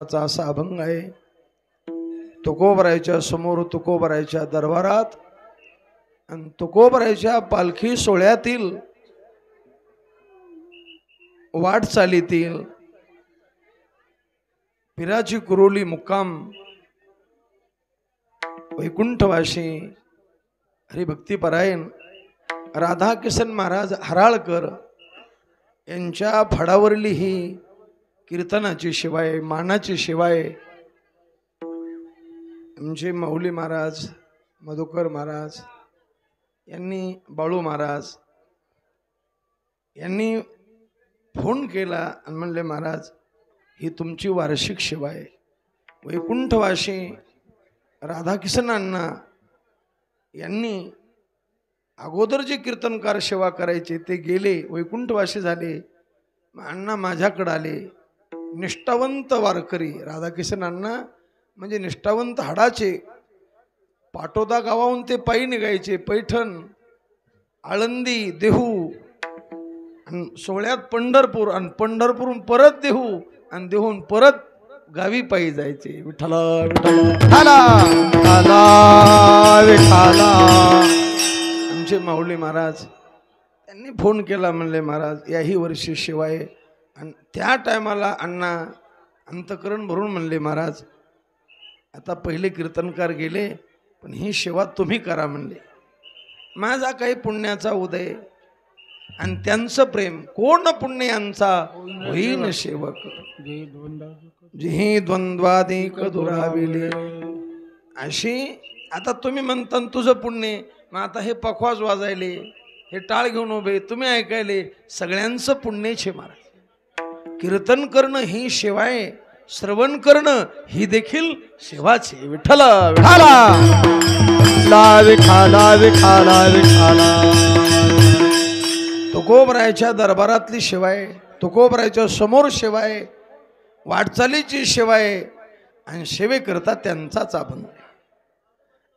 असा अभंग आहे. तुकोबरायच्या समोर, तुकोबरायच्या दरबारात आणि तुकोबरायच्या पालखी सोहळ्यातील वाटचालीतील पिराची कुरोली मुक्काम वैकुंठवाशी हरिभक्तीपरायण राधाकिशन महाराज हराळकर यांच्या फडावरली ही कीर्तनाची शिवाय मानाची शिवाय आमचे माऊली महाराज मधुकर महाराज यांनी बाळू महाराज यांनी फोन केला आणि म्हणले महाराज ही तुमची वार्षिक सेवा आहे. वैकुंठवाशी राधाकिशन अण्णा यांनी अगोदर जे कीर्तनकार सेवा करायचे ते गेले, वैकुंठवासी झाले. अण्णा माझ्याकडे आले. निष्ठावंत वारकरी राधाकिशन अण्णा म्हणजे निष्ठावंत हाडाचे. पाटोदा गावाहून ते पायी निघायचे. पैठण, आळंदी, देहू आणि सोहळ्यात पंढरपूर आणि पंढरपूरहून परत देहू आणि देहून परत गावी पायी जायचे. विठ्ठला विठ्ठला विठ्ठला. आमचे माऊली महाराज त्यांनी फोन केला, म्हणले महाराज याही वर्षी सेवा आहे. आणि त्या टायमाला अण्णा अंतकरण भरून म्हणले महाराज आता पहिले कीर्तनकार गेले पण ही सेवा तुम्ही करा म्हणले. माझा काही पुण्याचा उदय आणि त्यांचं प्रेम कोण पुण्य यांचा होईन सेवक जिही द्वंद्वादिक दुराविले. अशी आता तुम्ही म्हणता तुझं पुण्य, मग आता हे पखवाज वाजायले, हे टाळ घेऊन उभे, तुम्ही ऐकायले, सगळ्यांचं पुण्य छे महाराज. कीर्तन करणं ही सेवा आहे, श्रवण करणं ही देखील सेवाच आहे. विठ्ठला विठ्ठला विठ्ठला विठ्ठला विठ्ठला. तुकोबरायच्या दरबारातली सेवा आहे, तुकोबरायच्या समोर सेवा आहे, वाटचालीची सेवा आहे आणि सेवेकरता त्यांचाच अभंग आहे.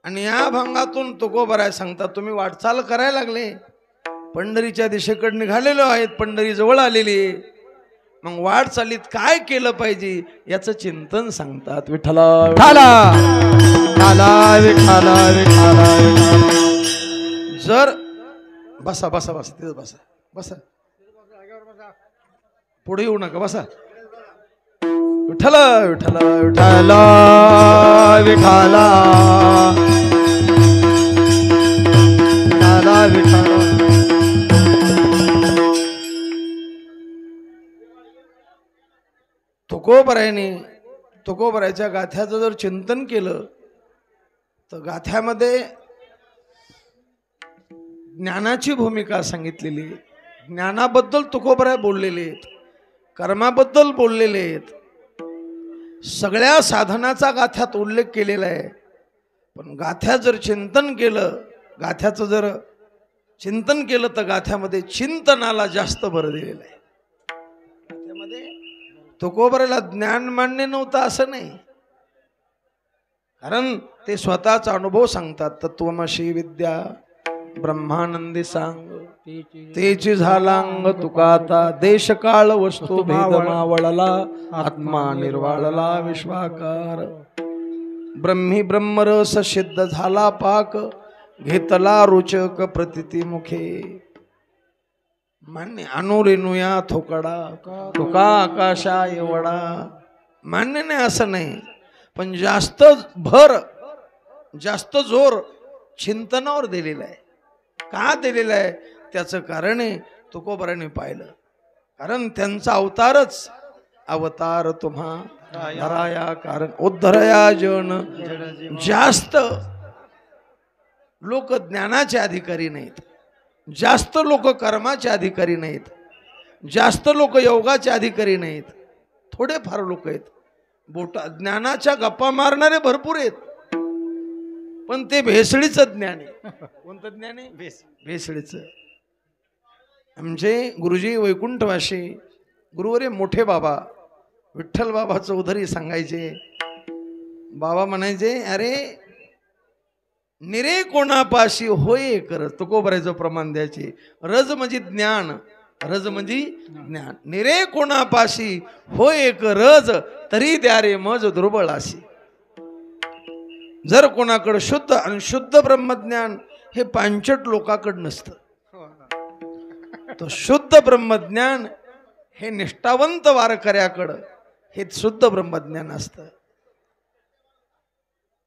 आणि या अभंगातून तुकोबराय सांगतात तुम्ही वाटचाल करायला लागले, पंढरीच्या दिशेकडे निघालेलो आहेत, पंढरी जवळ आलेली आहे, मग वाटचालीत काय केलं पाहिजे याचं चिंतन सांगतात. विठ्ठला विठ्ठला विठ्ठला विठ्ठला. जर बसा बसा बसा तिथं बसा बसा, पुढे येऊ नका, बसा. विठ्ठला विठ्ठला विठ्ठला विठ्ठला विठ्ठला विठ्ठला. तुकोबरायने तुकोबरायच्या गाथ्याचं जर चिंतन केलं तर गाथ्यामध्ये ज्ञानाची भूमिका सांगितलेली आहे. ज्ञानाबद्दल तुकोबराय बोललेले आहेत, कर्माबद्दल बोललेले आहेत, सगळ्या साधनाचा गाथ्यात उल्लेख केलेला आहे. पण गाथ्यात जर चिंतन केलं, गाथ्याचं जर चिंतन केलं तर गाथ्यामध्ये चिंतनाला जास्त भर दिलेला आहे. गाथ्यामध्ये तुकोबरायला ज्ञान मान्य नव्हतं असं नाही, कारण ते स्वतःचा अनुभव सांगतात. तत्वमशी विद्या ब्रह्मानंदी सांग तेची झालांग तुकाता देश काळ वस्तू भेद मावळला आत्मा निर्वाळला विश्वाकार. ब्रह्मी ब्रह्मरस सिद्ध झाला पाक घेतला रुचक प्रतिती मुखे. मान्य अनुरेनुया थोकडा तुका आकाशा एवढा. मान्य नाही असं नाही, पण जास्त भर जास्त जोर चिंतनावर दिलेला आहे. का दिलेला आहे त्याचं कारण आहे तुकोबराने पाहिलं, कारण त्यांचा अवतारच अवतार तुम्हा धराया कारण उद्धरया जन. जास्त लोक ज्ञानाचे अधिकारी नाहीत, जास्त लोक कर्माचे अधिकारी नाहीत, जास्त लोक योगाचे अधिकारी नाहीत, थोडेफार लोक आहेत. बोटा ज्ञानाच्या गप्पा मारणारे भरपूर आहेत, पण ते भेसळीचं ज्ञान आहे. कोणतं ज्ञान आहे? भेसळीचं. आमचे गुरुजी वैकुंठवासी गुरुवरे मोठे बाबा विठ्ठल बाबा चौधरी सांगायचे. बाबा म्हणायचे अरे निरे कोणापाशी होय कर. तुकोबरायचं प्रमाण द्यायचे. रज म्हणजे ज्ञान, रज म्हणजे ज्ञान. निरे कोणापाशी हो एक रज तरी द्या रे मज दुर्बळाशी. जर कोणाकडे शुद्ध आणि शुद्ध ब्रह्मज्ञान हे पांचट लोकांकडे नसतं. तो शुद्ध ब्रह्मज्ञान हे निष्ठावंत वारकऱ्याकडं हे शुद्ध ब्रह्मज्ञान असतं.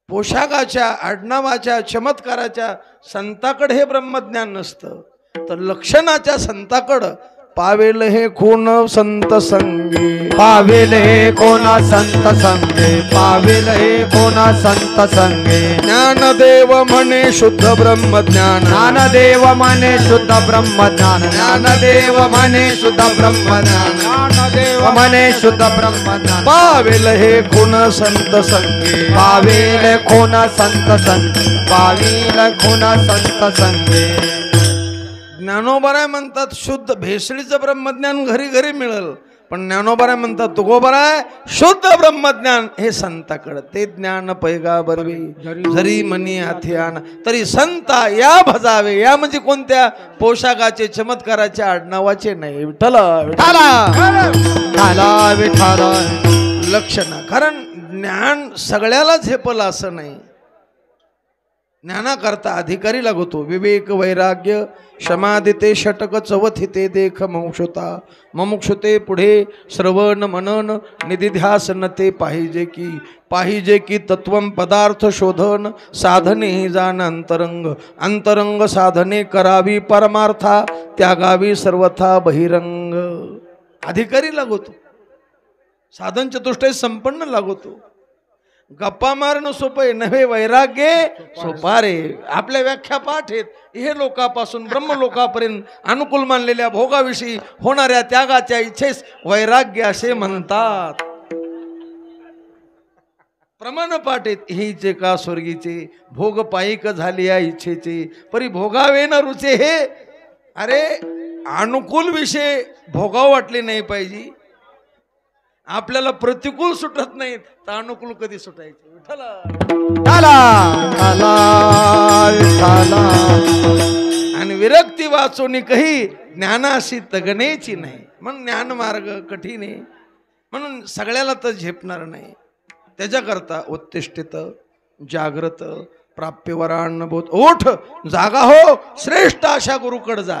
पोशाखाच्या आडनावाच्या चमत्काराच्या संताकडे हे ब्रह्मज्ञान नसतं. तर लक्षणाच्या संताकडं पावेल हे कोण संत संगे, पावेल हे कोणा संत संगे, पावेल हे कोणा संत संगे. ज्ञानदेव म्हणे शुद्ध ब्रह्मज्ञान, ज्ञानदेव म्हणे शुद्ध ब्रह्मज्ञान, ज्ञानदेव म्हणे शुद्ध ब्रह्मज्ञान, ज्ञानदेव म्हणे शुद्ध ब्रह्मज्ञान. पावेल हे कोण संत संगे, पावेल कोण संत संगे, पावेल कोण संत संगे. ज्ञानोबराय म्हणतात शुद्ध भेसळीचं ब्रह्मज्ञान घरी घरी मिळेल, पण ज्ञानोबराय म्हणतात तुकोबराय शुद्ध ब्रह्मज्ञान हे संताकडे. ते ज्ञान पैगा बरवी जरी मनी हाती आण तरी संता या भजावे. या म्हणजे कोणत्या पोशाखाचे चमत्काराच्या आडनावाचे नाही. विठ्ठल विठ्ठला विठ्ठला लक्षण. कारण ज्ञान सगळ्याला झेपलं असं नाही. ज्ञानाकरता अधिकारी लागतो. विवेक वैराग्य क्षमादिते षटक चवथिते देख मुमुक्षुता. मुमुक्षुते पुढे श्रवण मनन निधिध्यास न ते पाहिजे की तत्वम पदार्थ शोधन साधने ही जाण अंतरंग. अंतरंग साधने करावी परमार्था त्यागावी सर्वथा बहिरंग. अधिकारी लागतो. साधन चतुष्टय संपन्न लागतो. गप्पा मारणं सोपं आहे नव्हे, वैराग्य सोपा रे. आपल्या व्याख्या पाठ आहेत. हे लोकांपासून ब्रह्मलोकापर्यंत अनुकूल मानलेल्या भोगाविषयी होणाऱ्या त्यागाच्या इच्छेस वैराग्य असे म्हणतात. प्रमाण पाठ आहेत. हीचे का स्वर्गीचे भोग पायिक झाली या इच्छेचे परी भोगावे न रुचे. हे अरे अनुकूल विषय भोगाव वाटले नाही पाहिजे. आपल्याला प्रतिकूल सुटत नाहीत तर अनुकूल कधी सुटायचे. आणि विरक्ती वाचून काही ज्ञानाशी तगणेची नाही. म्हणून ज्ञान मार्ग कठीण आहे. म्हणून सगळ्याला तर झेपणार नाही. त्याच्याकरता उत्तिष्ठित जागृत प्राप्यवरान्नभूत. ओठ जागा हो श्रेष्ठ अशा गुरुकडे जा.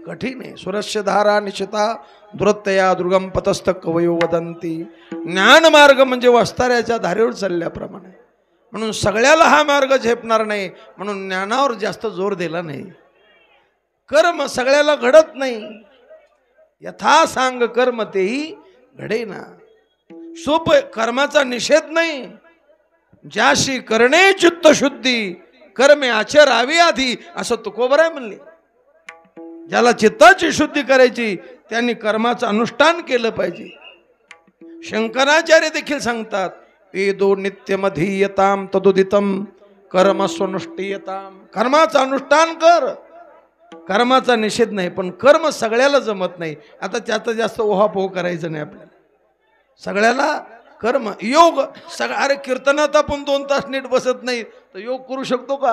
कठीण आहे. सुरस्य धारा निश्चिता दुरत्तया दुर्गम पतस्थ कवयो वदंती. ज्ञान मार्ग म्हणजे वस्ताऱ्याच्या धारेवर चालल्याप्रमाणे. म्हणून सगळ्याला हा मार्ग झेपणार नाही. म्हणून ज्ञानावर जास्त जोर दिला नाही. कर्म सगळ्याला घडत नाही. यथा सांग कर्म तेही घडेना. सोप कर्माचा निषेध नाही. ज्याशी करणे चित्त शुद्धी कर्मे आचरावी आधी असं तुकोबराय म्हणले. ज्याला चित्ताची शुद्धी करायची त्यांनी कर्माचं अनुष्ठान केलं पाहिजे. शंकराचार्य देखील सांगतात वेदो नित्यमधीयताम तदुदितम कर्मस्वनुष्ठीयताम. कर्माचं अनुष्ठान कर. कर्माचा निषेध नाही, पण कर्म सगळ्याला जमत नाही. आता त्याचा जास्त ओहापोह करायचं नाही आपल्याला. सगळ्याला कर्म योग अरे कीर्तनात आपण 2 तास नीट बसत नाही तर योग करू शकतो का?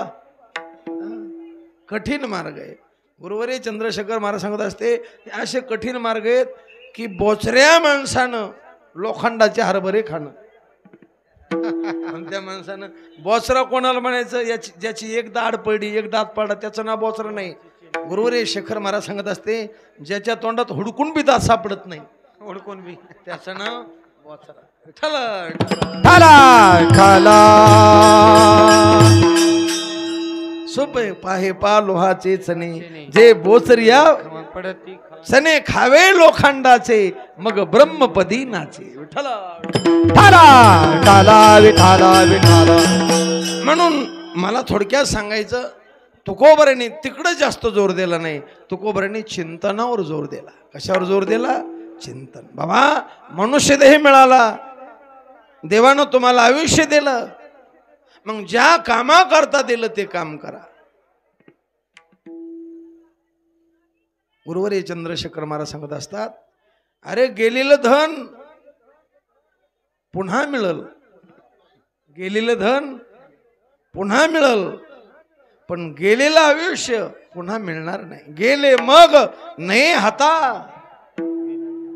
कठीण मार्ग आहे. गुरुवर्य चंद्रशेखर महाराज सांगत असते असे कठीण मार्ग आहेत की बोचऱ्या माणसानं लोखंडाचे हरभरे खाणं. त्या माणसानं बोचरा कोणाला म्हणायचं ज्याची एक दाढ पडली एक दात पडला त्याचं नाव बोचरा नाही. गुरुवर्य शेखर महाराज सांगत असते ज्याच्या तोंडात हुडकून बी दात सापडत नाही हुडकून बी त्याचं नाव बोचरा. सोपे पाहे पा लोहाचे चणे जे बोचरिया चणे खावे लोखंडाचे मग ब्रह्मपदी नाचे. म्हणून मला थोडक्यात सांगायचं तुकोबराने तिकडे जास्त जोर दिला नाही. तुकोबराने चिंतनावर जोर दिला. कशावर जोर दिला? चिंतन. बाबा मनुष्यदेह मिळाला, देवानं तुम्हाला आयुष्य दिलं, मग ज्या कामा करता दिलं ते काम करा. गुरुवर्य चंद्रशेखर महाराज सांगत असतात अरे गेलेलं धन पुन्हा मिळल. गेलेलं धन पुन्हा मिळल, पण गेलेलं आयुष्य पुन्हा मिळणार नाही. गेले मग नाही हाता,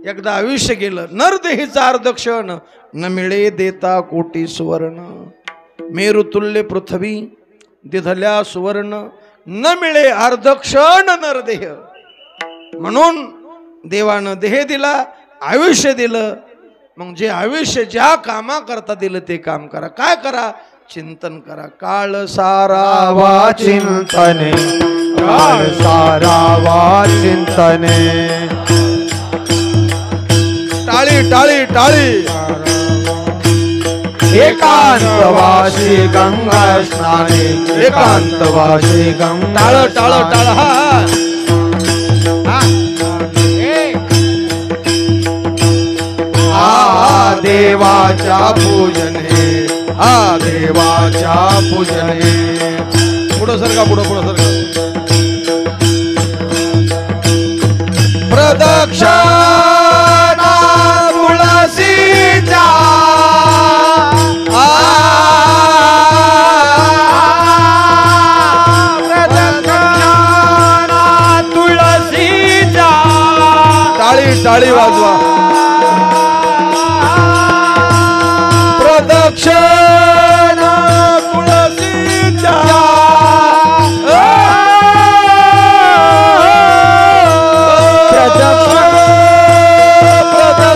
एकदा आयुष्य गेलं. नरदेहीचा अर्धक्षण न मिळे देता कोटी सुवर्ण. मेरुतुल्य पृथ्वी दिधल्या सुवर्ण न मिळे अर्धक्षण नरदेह. म्हणून देवानं देह दिला, आयुष्य दिलं. मग जे आयुष्य ज्या कामा करता दिलं ते काम करा. काय करा? चिंतन करा. काळ सारावा चिंतने, काळ सारावा चिंतने. टाळी टाळी टाळी. एकांतवासी गंगा स्नाने, एकांतवासी गंगा. टाळ टाळ टाळ. हा देवाच्या पूजने, हा देवाच्या पूजने. पुढं सरका, पुढं पुढं सरका. प्रदक्षिणा तुळशीच्या, प्रदक्षिणा तुळशीच्या. टाळी टाळी वाजवा. प्रदक्षिणा तुळशीच्या,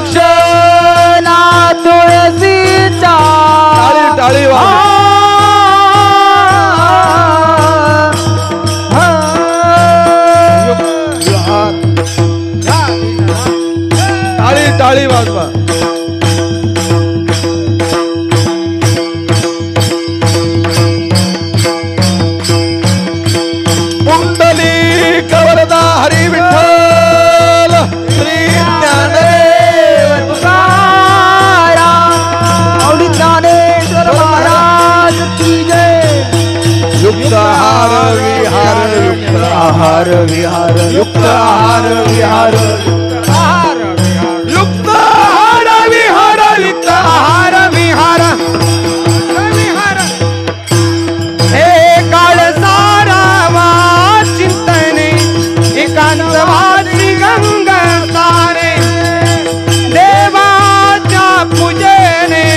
प्रदक्षिणा तुळशीच्या. टाळी टाळी वाजवा. टाळी टाळी वाजवा. कवरदा हरी विठ्ठल श्री ज्ञानदेव तुकाराम, ज्ञानेश्वर महाराज की जय. युक्त आहार विहार, युक्त आहार विहार, युक्त आहार विहार, युक्त आहार विहार, युक्त आहार विहार. हे काळ सारावा चिंतने, एकांतवासी गंगा स्नाने. देवाच्या पूजने,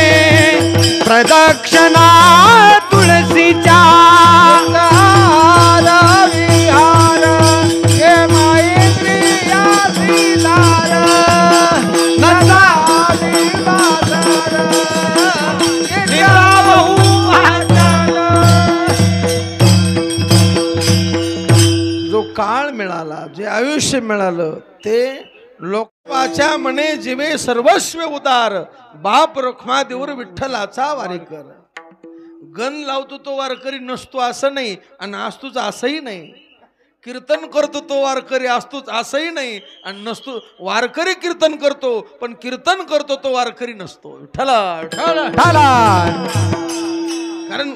प्रदक्षिणा तुळशीच्या. विहार हे मैत्रिया सीतार, नंदा जो काळ मिळाला, जे आयुष्य मिळालं ते लोकाच्या मने जीवे सर्वस्व उदार. बाप रखमा देऊर विठ्ठलाचा वारेकर. गण लावतो तो वारकरी नसतो असं नाही, आणि असतोच असंही नाही. कीर्तन करतो तो वारकरी असतोच असंही नाही, आणि नसतो. वारकरी कीर्तन करतो पण कीर्तन करतो तो वारकरी नसतो. विठ्ठला विठ्ठला. कारण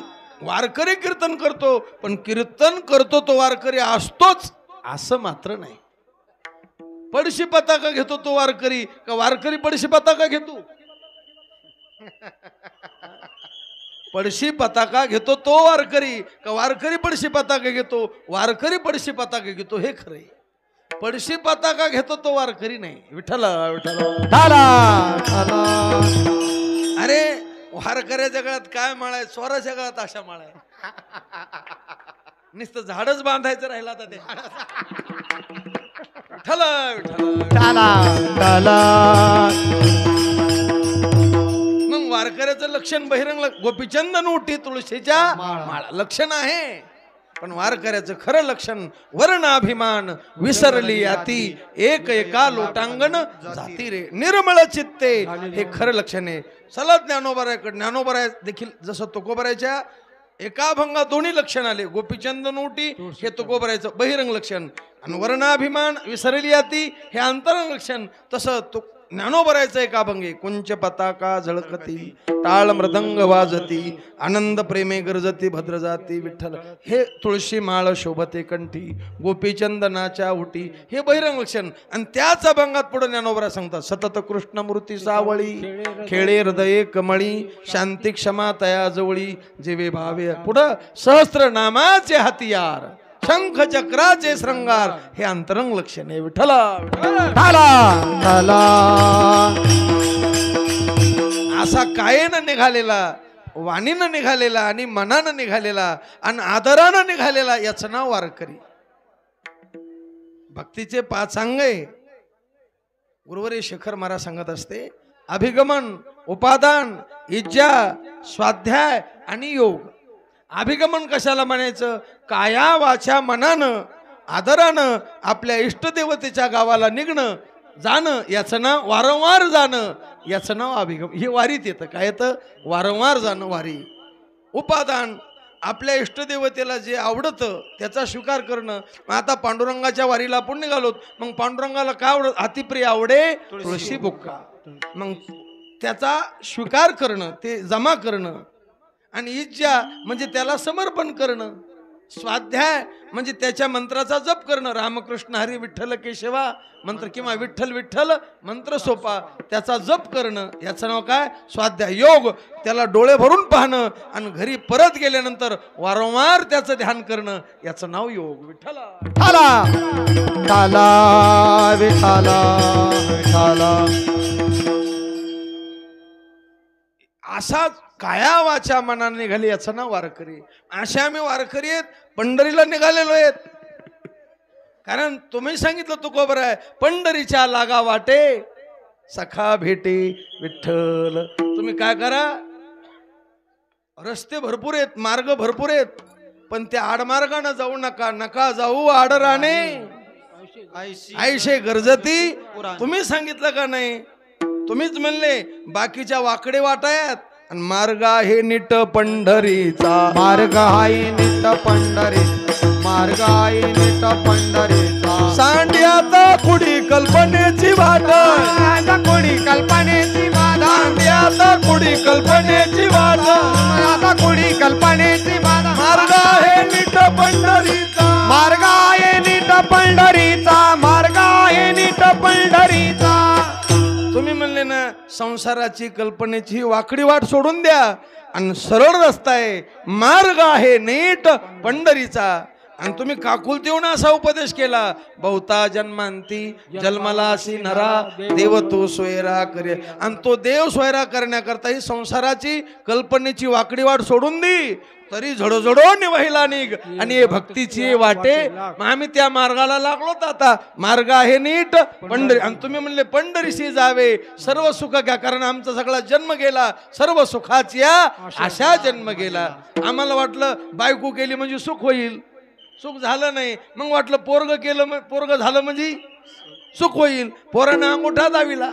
वारकरी कीर्तन करतो पण कीर्तन करतो तो वारकरी असतोच असं मात्र नाही. पडशी पताका घेतो तो वारकरी का वारकरी पडशी पताका घेतो? पडशी पताका घेतो तो वारकरी का वारकरी पडशी पताका घेतो? वारकरी पडशी पताका घेतो हे खरे. पडशी पताका घेतो तो वारकरी नाही. विठ्ठला विठ्ठला. अरे वारकऱ्याच्या गळ्यात काय माळाय, स्वराच्या गळ्यात अशा माळाय. नुसतं झाडच बांधायचं राहिलं आता ते. मग वारकऱ्याचं लक्षण बहिरंग. गोपीचंदन उठी तुळशीच्या माळा लक्षण आहे, पण वारकऱ्याचं खरं लक्षण वर्णाभिमान विसरली याती, एक एका लोटांगण जाती रे निर्मळ चित्ते. हे खरं लक्षण आहे. चला ज्ञानोबराकडे. ज्ञानोबराय देखील जसं तुकोबरायच्या एका भंगा दोन्ही लक्षण आले. गोपीचंदन उठी हे तुकोबरायचं बहिरंग लक्षण, आणि वर्णाभिमान विसरली याती हे अंतरंग लक्षण. तसं ज्ञानोबरायचं एका भंगे. कुंच पताका झळकती, टाळ मृदंग वाजती, आनंद प्रेमे गरजती, भद्र जाती विठ्ठल. हे तुळशी माळ शोभते कंठी, गोपीचंदनाच्या उटी हे बहिरंग लक्षण. आणि त्याच अभंगात पुढे ज्ञानोबरा सांगतात. सतत कृष्णमूर्ती सावळी, खेळे हृदये कमळी, शांती क्षमा तया जवळी, जेवे भावे. पुढं सहस्त्र नामाचे हतियार, शंख चक्राचे श्रंगार हे अंतरंग लक्षण आहे विठ्ठला विठ्ठला विठ्ठला असा कायेनं निघालेला, वाणीनं निघालेला आणि मनानं निघालेला आणि आदरानं निघालेला याचं नाव वारकरी. भक्तीचे 5 अंग आहे. गुरुवर्य शेखर महाराज सांगत असते, अभिगमन, उपादान, इज्जा, स्वाध्याय आणि योग. अभिगमन कशाला म्हणायचं? काया वाचा मनानं आदरानं आपल्या इष्टदेवतेच्या गावाला निघणं, जाणं, याचं नाव वारंवार जाणं, याचं नाव अभिगमन. हे वारीत येतं. काय येतं? वारंवार जाणं वारी. उपादान, आपल्या इष्टदेवतेला जे आवडतं त्याचा स्वीकार करणं. आता पांडुरंगाच्या वारीला आपण निघालोत, मग पांडुरंगाला काय आवडत? अतिप्रिय आवडे तुळशी बुक्का. मग त्याचा स्वीकार करणं, ते जमा करणं. आणि इज्जा म्हणजे त्याला समर्पण करणं. स्वाध्याय म्हणजे त्याच्या मंत्राचा जप करणं. रामकृष्ण हरी विठ्ठल केशवा मंत्र किंवा विठ्ठल विठ्ठल मंत्र सोपा, त्याचा जप करणं, याचं नाव काय? स्वाध्याय. योग, त्याला डोळे भरून पाहणं आणि घरी परत गेल्यानंतर वारंवार त्याचं ध्यान करणं, याचं नाव योग. विठ्ठला विठ्ठला विठ्ठला विठ्ठला विठ्ठला. असा काया वाचा मनाने निघाली, याचं नाव वारकरी. अशा आम्ही वारकरी आहेत, पंढरीला निघालेलो आहेत. कारण तुम्ही सांगितलं तुकोबर आहे, पंढरीच्या लागा वाटे सखा भेटे विठ्ठल. तुम्ही काय करा, रस्ते भरपूर आहेत, मार्ग भरपूर आहेत, पण त्या आडमार्गाने जाऊ नका. नका जाऊ आडराणे आयशे गरजती. तुम्ही सांगितलं का नाही? तुम्हीच म्हणले बाकीच्या वाकडे वाटायात आणि मार्ग आहे नीट पंढरीचा. मार्ग आहे नीट पंढरी, मार्ग आहे नीट पंढरीचा. सांड्याचा कुडी कल्पनेची वाट, कुडी कल्पनेची वाट, सांड्याचा कुडी कल्पनेची वाट, आता कुडी कल्पनेची वाट. मार्ग आहे नीट पंढरीचा, मार्ग आहे नीट पंढरीचा, मार्ग आहे नीट पंढरीचा. तुम्ही म्हणले ना संसाराची कल्पनेची वाकडी वाट सोडून द्या आणि सरळ रस्ता आहे, मार्ग आहे नीट पंढरीचा. आणि तुम्ही काकुलती येऊन असा उपदेश केला, बहुता जन्मांती जन्मलासी नरा देव तो सोयरा करे. आणि तो देव सोयरा करण्याकरता ही संसाराची कल्पनेची वाकडी वाट सोडून दी, तरी झडोझडो निवाहिला निघ आणि हे भक्तीची वाटे. मग आम्ही त्या मार्गाला लागलो. तर आता मार्ग आहे नीट पंढरी. आणि तुम्ही म्हणले पंढरीशी जावे सर्व सुख घ्या, कारण आमचा सगळा जन्म गेला सर्व सुखाची आशा जन्म गेला. आम्हाला वाटलं बायको केली म्हणजे सुख होईल, सुख झालं नाही. मग वाटलं पोरग केलं, पोरग झालं म्हणजे सुख होईल. पोरानं अंगुठा दाविला,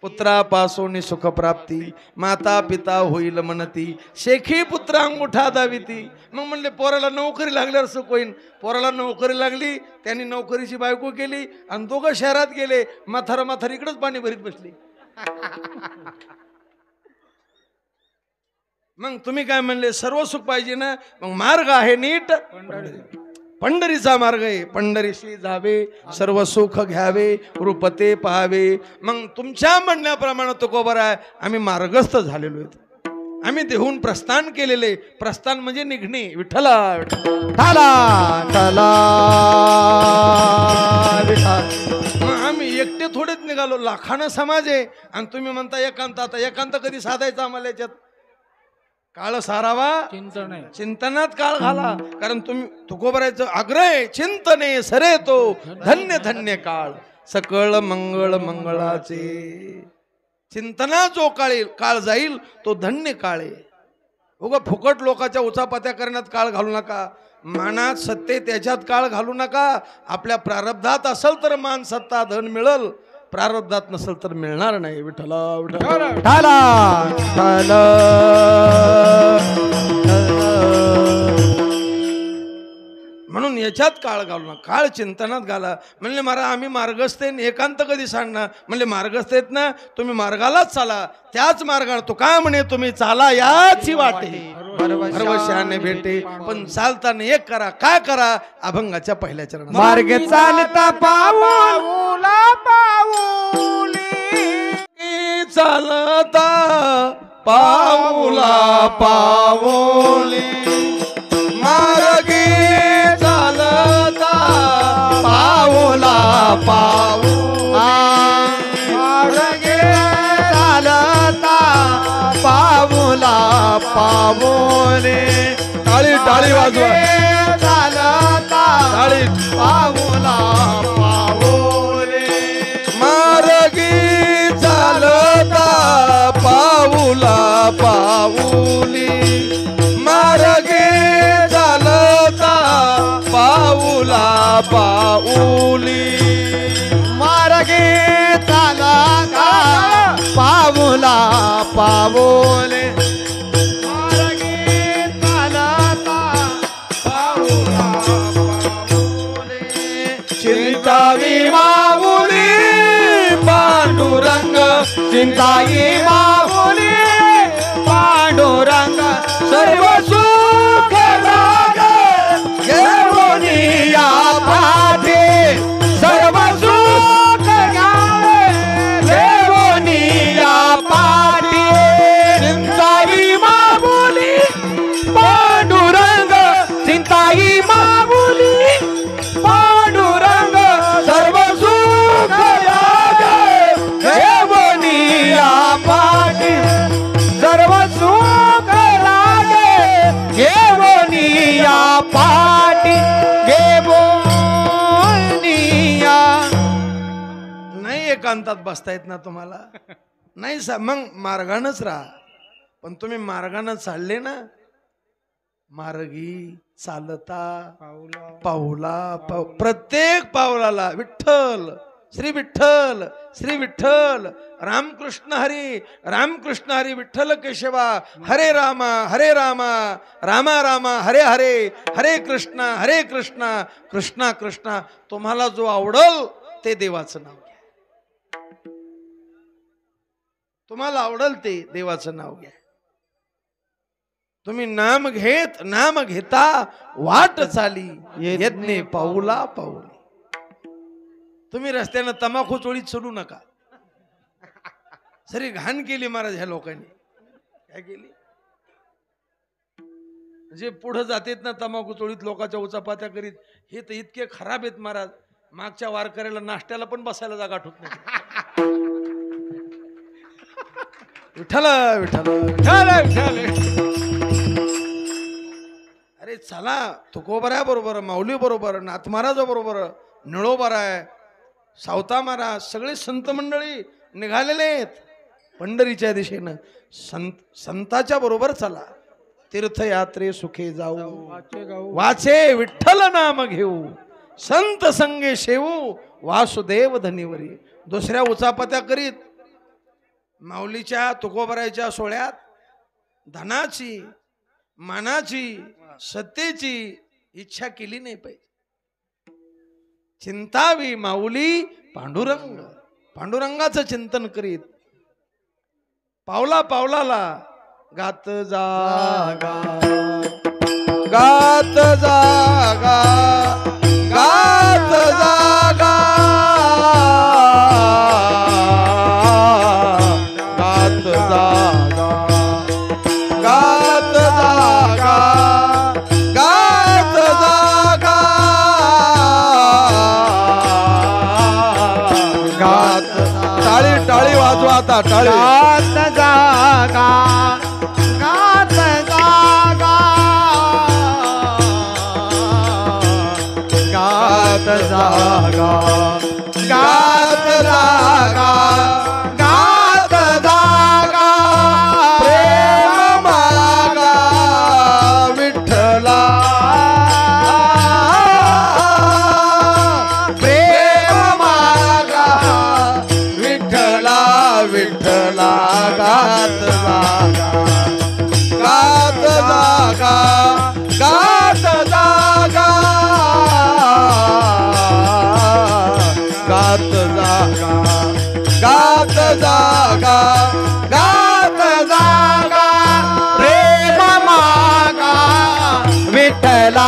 पुत्रापासून सुख प्राप्ती, माता पिता होईल म्हणती, शेखी पुत्र अंगुठा दाविती. मग म्हणले पोराला नोकरी लागल्यावर सुख होईल. पोराला नोकरी लागली, त्यांनी नोकरीची बायको केली आणि दोघं शहरात गेले. म्हातार इकडंच पाणी भरीत बसली. मग तुम्ही काय म्हणले? सर्व सुख पाहिजे ना, मग मार्ग आहे नीट पंढरीचा मार्ग आहे. पंढरीशी जावे सर्व सुख घ्यावे रूपते पाहावे. मग तुमच्या म्हणण्याप्रमाणे तुकोबर आहे, आम्ही मार्गस्थ झालेलो आहेत. आम्ही देहून प्रस्थान केलेले. प्रस्थान म्हणजे निघणे. विठ्ठला विठ्ठला विठ्ठला. मग आम्ही एकटे थोडेच निघालो, लाखानं समाज आहे. आणि तुम्ही म्हणता एकांत. आता एकांत कधी साधायचा आम्हाला? याच्यात काळ सारावा, चिंतनात काळ घाला. कारण तुम्ही तुकोबरायचं आग्रह चिंतने सरे तो धन्य धन्य काळ सकळ मंगळ मंगळाचे. चिंतना जो काळ जाईल तो धन्य काळ आहे. उगा फुकट लोकांच्या उचापात्या करण्यात काळ घालू नका. मानात सत्ते त्याच्यात काळ घालू नका. आपल्या प्रारब्धात असेल तर मान सत्ता धन मिळल, प्रारब्धात नसेल तर मिळणार नाही. विठ्ठला विठ्ठला विठ्ठला. म्हणून याच्यात काळ घालू नका, काळ चिंतनात घाला. म्हणले महाराज आम्ही मार्गस्थ एकांत कधी सांगणार? म्हणले मार्गस्थ आहेत ना, तुम्ही मार्गालाच चाला, त्याच मार्गाला. तो काय म्हणे, तुम्ही चाला याची वाटे भरवशाने भेटे. पण चालताना एक करा. काय करा? अभंगाच्या पहिल्या चरणात मार्ग चालता पाऊला पाऊली, चालता पाऊला पाऊली, मार्गे पाऊ मार्गे चालता पाऊला पाऊले टाळी टाळी वाजवा चालता टाळी पाऊला पाऊले मार्गी चालता पाऊला पाऊली मार्गी चालता पाऊला पाऊली मार्गे चालता पाऊला पाऊले मार्गे चालता पाऊला पाऊले चिंतावी माऊली पांडुरंग चिंताई माऊली पांडुरंग सर्व सुख लाग घेऊनी या पाठी सर्व सुख घेऊनी या पाठी चिंताई माऊली पांडुरंग चिंताई माऊली पांडुरंग सर्व सुख लाग घेऊनी या पाठी सर्व सुख लागे घेऊनी या पाठी घेऊनी या नाही एकांतात बसता येत ना तुम्हाला नाही मग मार्गानच राहा पण तुम्ही मार्गानं चालले ना मार्गी चालता पाऊला प्रत्येक पावलाला विठ्ठल श्री विठ्ठल श्री विठ्ठल रामकृष्ण हरी विठ्ठल केशवा हरे रामा रामा रामा हरे हरे हरे कृष्णा कृष्णा कृष्णा तुम्हाला जो आवडल ते देवाचं नाव घ्या तुम्हाला आवडल ते देवाचं नाव घ्या तुम्ही नाम घेता वाट चाली यज्ञे पाऊला पाऊली तुम्ही रस्त्यानं तमाखू चोळीत सोडू नका सरी घाण केली महाराज ह्या लोकांनी काय केली जे पुढे जातेत ना तमाखू चोळीत लोकांच्या उचापात्या करीत हे तर इतके खराब आहेत महाराज मागच्या वारकऱ्याला नाश्त्याला पण बसायला जागा ठोत नाही विठ्ठल विठ्ठल विठ्ठल विठ्ठल अरे चला तुकोबऱ्या बरोबर माऊली बरोबर नाथ महाराज बरोबर निळोबरा आहे सावता महाराज सगळे संत मंडळी निघालेले आहेत पंढरीच्या दिशेनं संताच्या बरोबर चला तीर्थयात्रे सुखे जाऊ वाचे विठ्ठल नाम घेऊ संत संगे शेवू वासुदेव धनीवरी दुसऱ्या उचापत्या करीत माऊलीच्या तुकोबरायच्या सोहळ्यात धनाची मानाची सत्तेची इच्छा केली नाही पाहिजे चिंतावी माऊली पांडुरंगाचं चिंतन करीत पावला पावलाला गात जागा गात जागा गात जागा गात जागा गात जागा गात जागा गात टाळी टाळी वाजवा आता टाळी गात जागा गात जागा गात जागा गात जागा गात जागा प्रेम मागा विठ्ठला प्रेम मागा विठ्ठला विठ्ठला गात जागा गात जागा गात जागा गात जागा गात जागा गात जागा प्रेम मागा विठ्ठला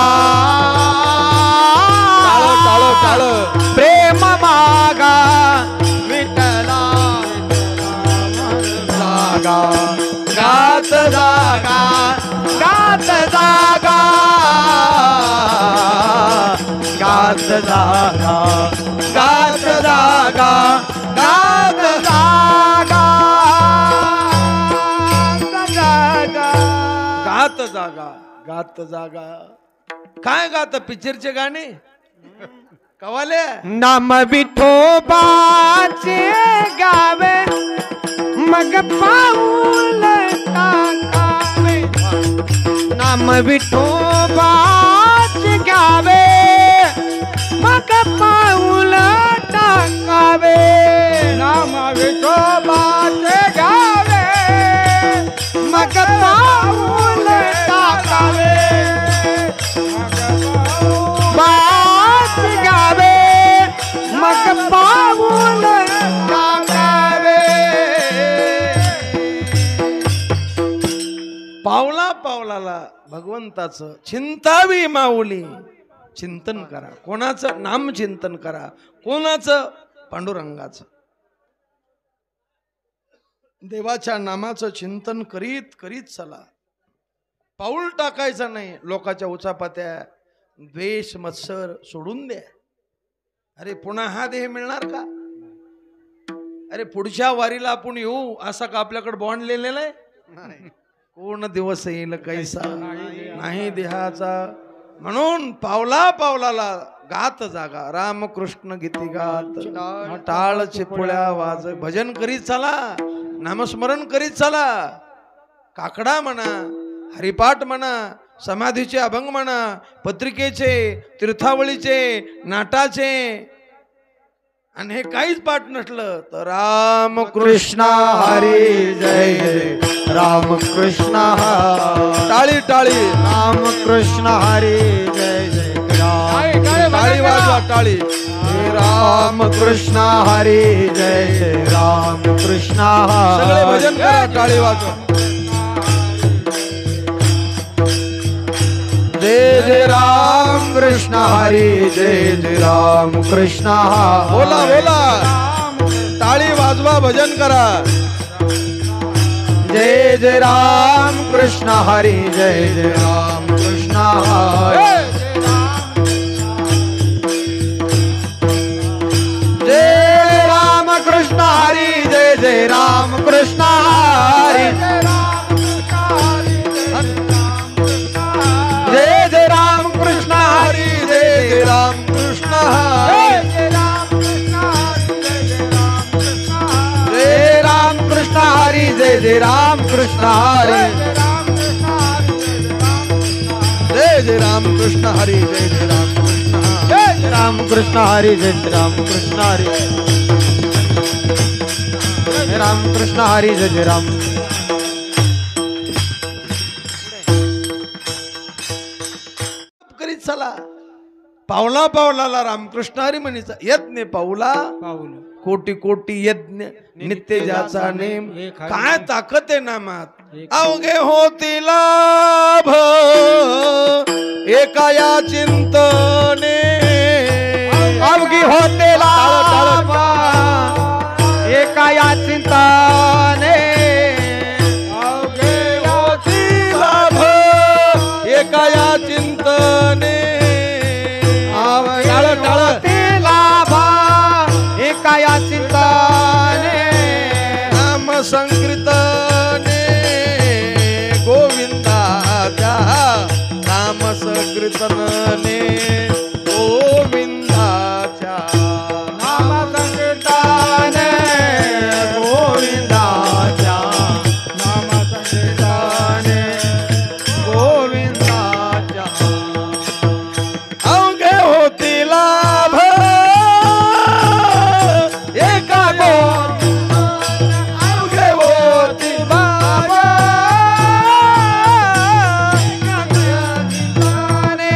टाळ टाळ प्रेम मागा विठ्ठला जागा गात जागा गात जागा गात गात जागा गात जागा गात जागा जागा गात जागा गात जागा. काय गात पिक्चरचे गाणे कवाले. नाम विठोबाचे गावे मग पाऊल टाकावे. नाम विठोबाचे गावे मग पाऊल टाकावे. नाम विठोबाचे गावे मग पाऊल टाकावे. बात गावे मग पाऊल टाकावे. पावला पावलाला भगवंताचं चिंतावी माऊली. चिंतन करा. कोणाचं नाम चिंतन करा. कोणाचं पांडुरंगाचं. देवाच्या नामाचं चिंतन करीत करीत चला. पाऊल टाकायचं नाही. लोकाच्या उचापात्या द्वेष मत्सर सोडून द्या. अरे पुन्हा हा देह मिळणार का. अरे पुढच्या वारीला आपण येऊ असा का आपल्याकडे बॉन्ड लिहिलेला आहे. कोण दिवस येईल कैसा नाही देहाचा. म्हणून पावला पावलाला गात जागा. रामकृष्ण गीती गात टाळ चिपळ्या वाज. भजन करीत चला. नामस्मरण करीत चला. काकडा म्हणा, हरिपाठ म्हणा, समाधीचे अभंग म्हणा, पत्रिकेचे, तीर्थावळीचे, नाटाचे. आणि हे काहीच पाठ नसलं तर रामकृष्ण हरी जय जय रामकृष्ण. टाळी टाळी. रामकृष्ण हरी जय जय टाळी वाजवा टाळी. रामकृष्ण हरी जय जय रामकृष्ण. सगळे भजन करा. टाळी वाजवा. जय जय राम कृष्ण हरी जय जय राम कृष्ण. बोला बोला. टाळी वाजवा. भजन करा. जय जय राम कृष्ण हरी जय जय राम कृष्ण. जय राम कृष्ण हरी जय जय राम कृष्ण हरी. जय जय राम कृष्ण हरी जय जय राम कृष्ण हरी. जय राम कृष्ण हरी जय जय राम कृष्ण हरी. जय जय राम कृष्ण हरी जय जय राम कृष्ण. जय राम कृष्ण हरी जय जय राम कृष्ण हरी. जय राम कृष्ण हरी जय जय राम. करीत चला. पावला पावलाला रामकृष्ण हरी म्हणीचा. यज्ञ पाऊला कोटी कोटी यज्ञ नित्य ज्याचा नेम. काय ताकद आहे नामात. अवघे होती लाभ एका या चिंतने. अवघी होते लाभ एका या चिंताने. अवघे होती लाभ एका या चिंतने. होते लाभ एका या चिंताने. नाम संकीर्तने गोविंदाच्या. नाम संकीर्तने गोविंदाच्या. नाम संकीर्तने गोविंदाच्या. नाम संकीर्तने गोविंदाच्या. अवघे होती लाभ एका अवघे होती बाबा एका चिंताने.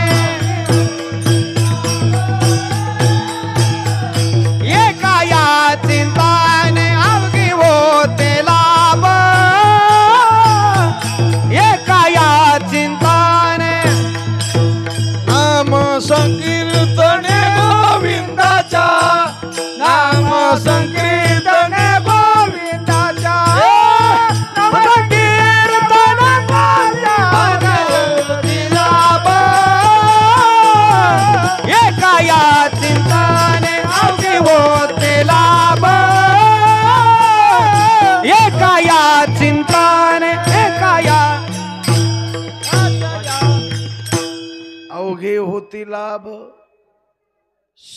होती लाभ.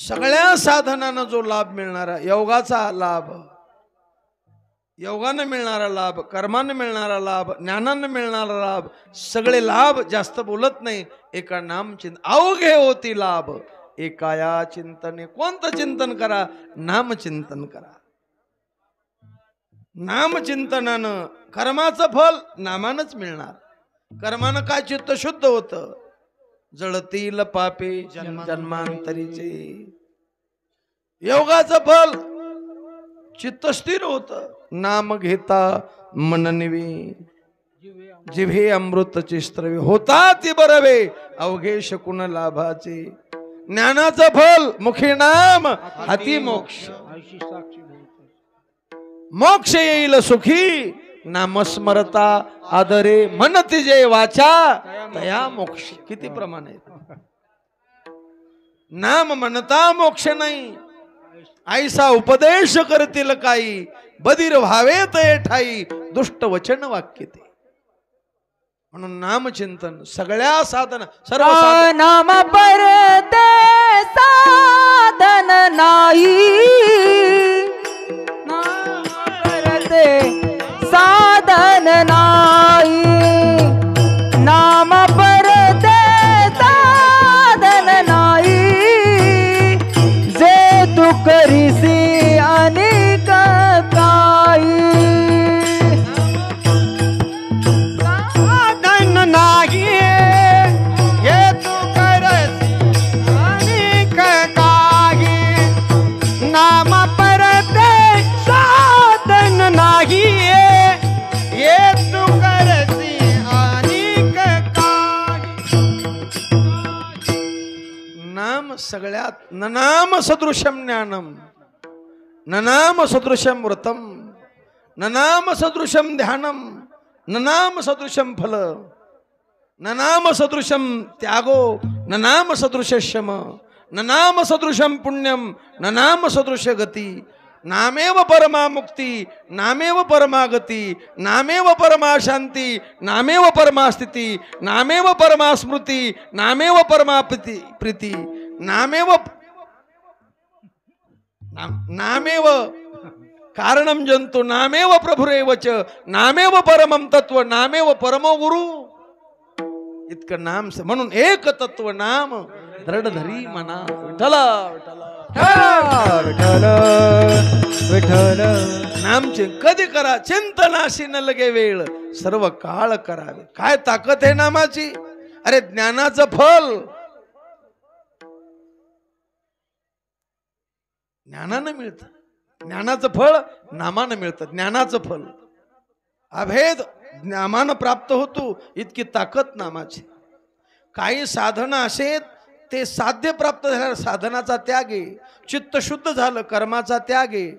सगळ्या साधनानं जो लाभ मिळणारा, योगाचा लाभ, योगानं मिळणारा लाभ, कर्मानं मिळणारा लाभ, ज्ञानानं मिळणारा लाभ, सगळे लाभ जास्त बोलत नाही. एका नामचिंतन अवघे होती लाभ, एकाया चिंतने. कोणतं चिंतन करा? नामचिंतन करा. नामचिंतनानं कर्माचं फल नामानंच मिळणार. कर्मानं काय चित्त शुद्ध होतं. जळतील पापे जन्मांतरीचे. योगाचं फल चित्त स्थिर होत. नाम घेता मन निवे, जिभे अमृतचे स्त्रवे. होता ती बरवे अवघे शकून लाभाचे. ज्ञानाचं फल मुखी नाम हाती मोक्ष. मोक्ष येईल सुखी नामस्मरता आदरे. म्हणती जे वाचा तया मोक्ष. किती प्रमाण आहे. नाम म्हणता मोक्ष नाही. ऐसा उपदेश करतील काही, बधीर व्हावे ते ठाई. दुष्ट वचन वाक्य ते. म्हणून नामचिंतन सगळ्या साधन, सर्व साधन. नाम परते साधन नाही, नाम परते साधन नाही. नाम परते साधन नाही, जे तू करीसी अनेक काही. साधन नाही हे तू करसी अनेक काही. नाम परते साधन नाही हे तू करसी अनेक काही. नाम सगळ्यात. ननाम सदृशम ज्ञानम, ननाम सदृशम व्रतम, ननाम सदृशम ध्यानम, ननाम सदृशम फल, ननाम सदृशम त्यागो, ननाम सदृश शम, ननाम सदृशम पुण्यम, ननाम सदृश गती. नामेव परमा मुक्ती, नामेव परमा गती, नामेव परमा शांती, नामेव परमा स्थिती, नामेव परमा स्मृती, नामेव परमा प्रीती, नामेव नामेव कारणम जंतु, नामेव प्रभुरेव च, नामेव परमम तत्व, नामेव परमो गुरु. इतकं नाम. म्हणून एक तत्व नाम दृढ धरी मना. विठ्ठला विठ्ठला विठ्ठल विठ्ठल. नामचे कधी करा चिंतनाशी न लगे वेळ, सर्व काळ करावे. काय ताकद आहे नामाची. अरे ज्ञानाचं फल ज्ञानानं मिळतं. ज्ञानाचं फळ नामानं मिळतं. ज्ञानाचं फल अभेद नामानं प्राप्त होतो. इतकी ताकद नामाची. काही साधनं असे ते साध्य प्राप्त झाल्या साधनाचा त्याग आहे. चित्त शुद्ध झालं कर्माचा त्याग आहे.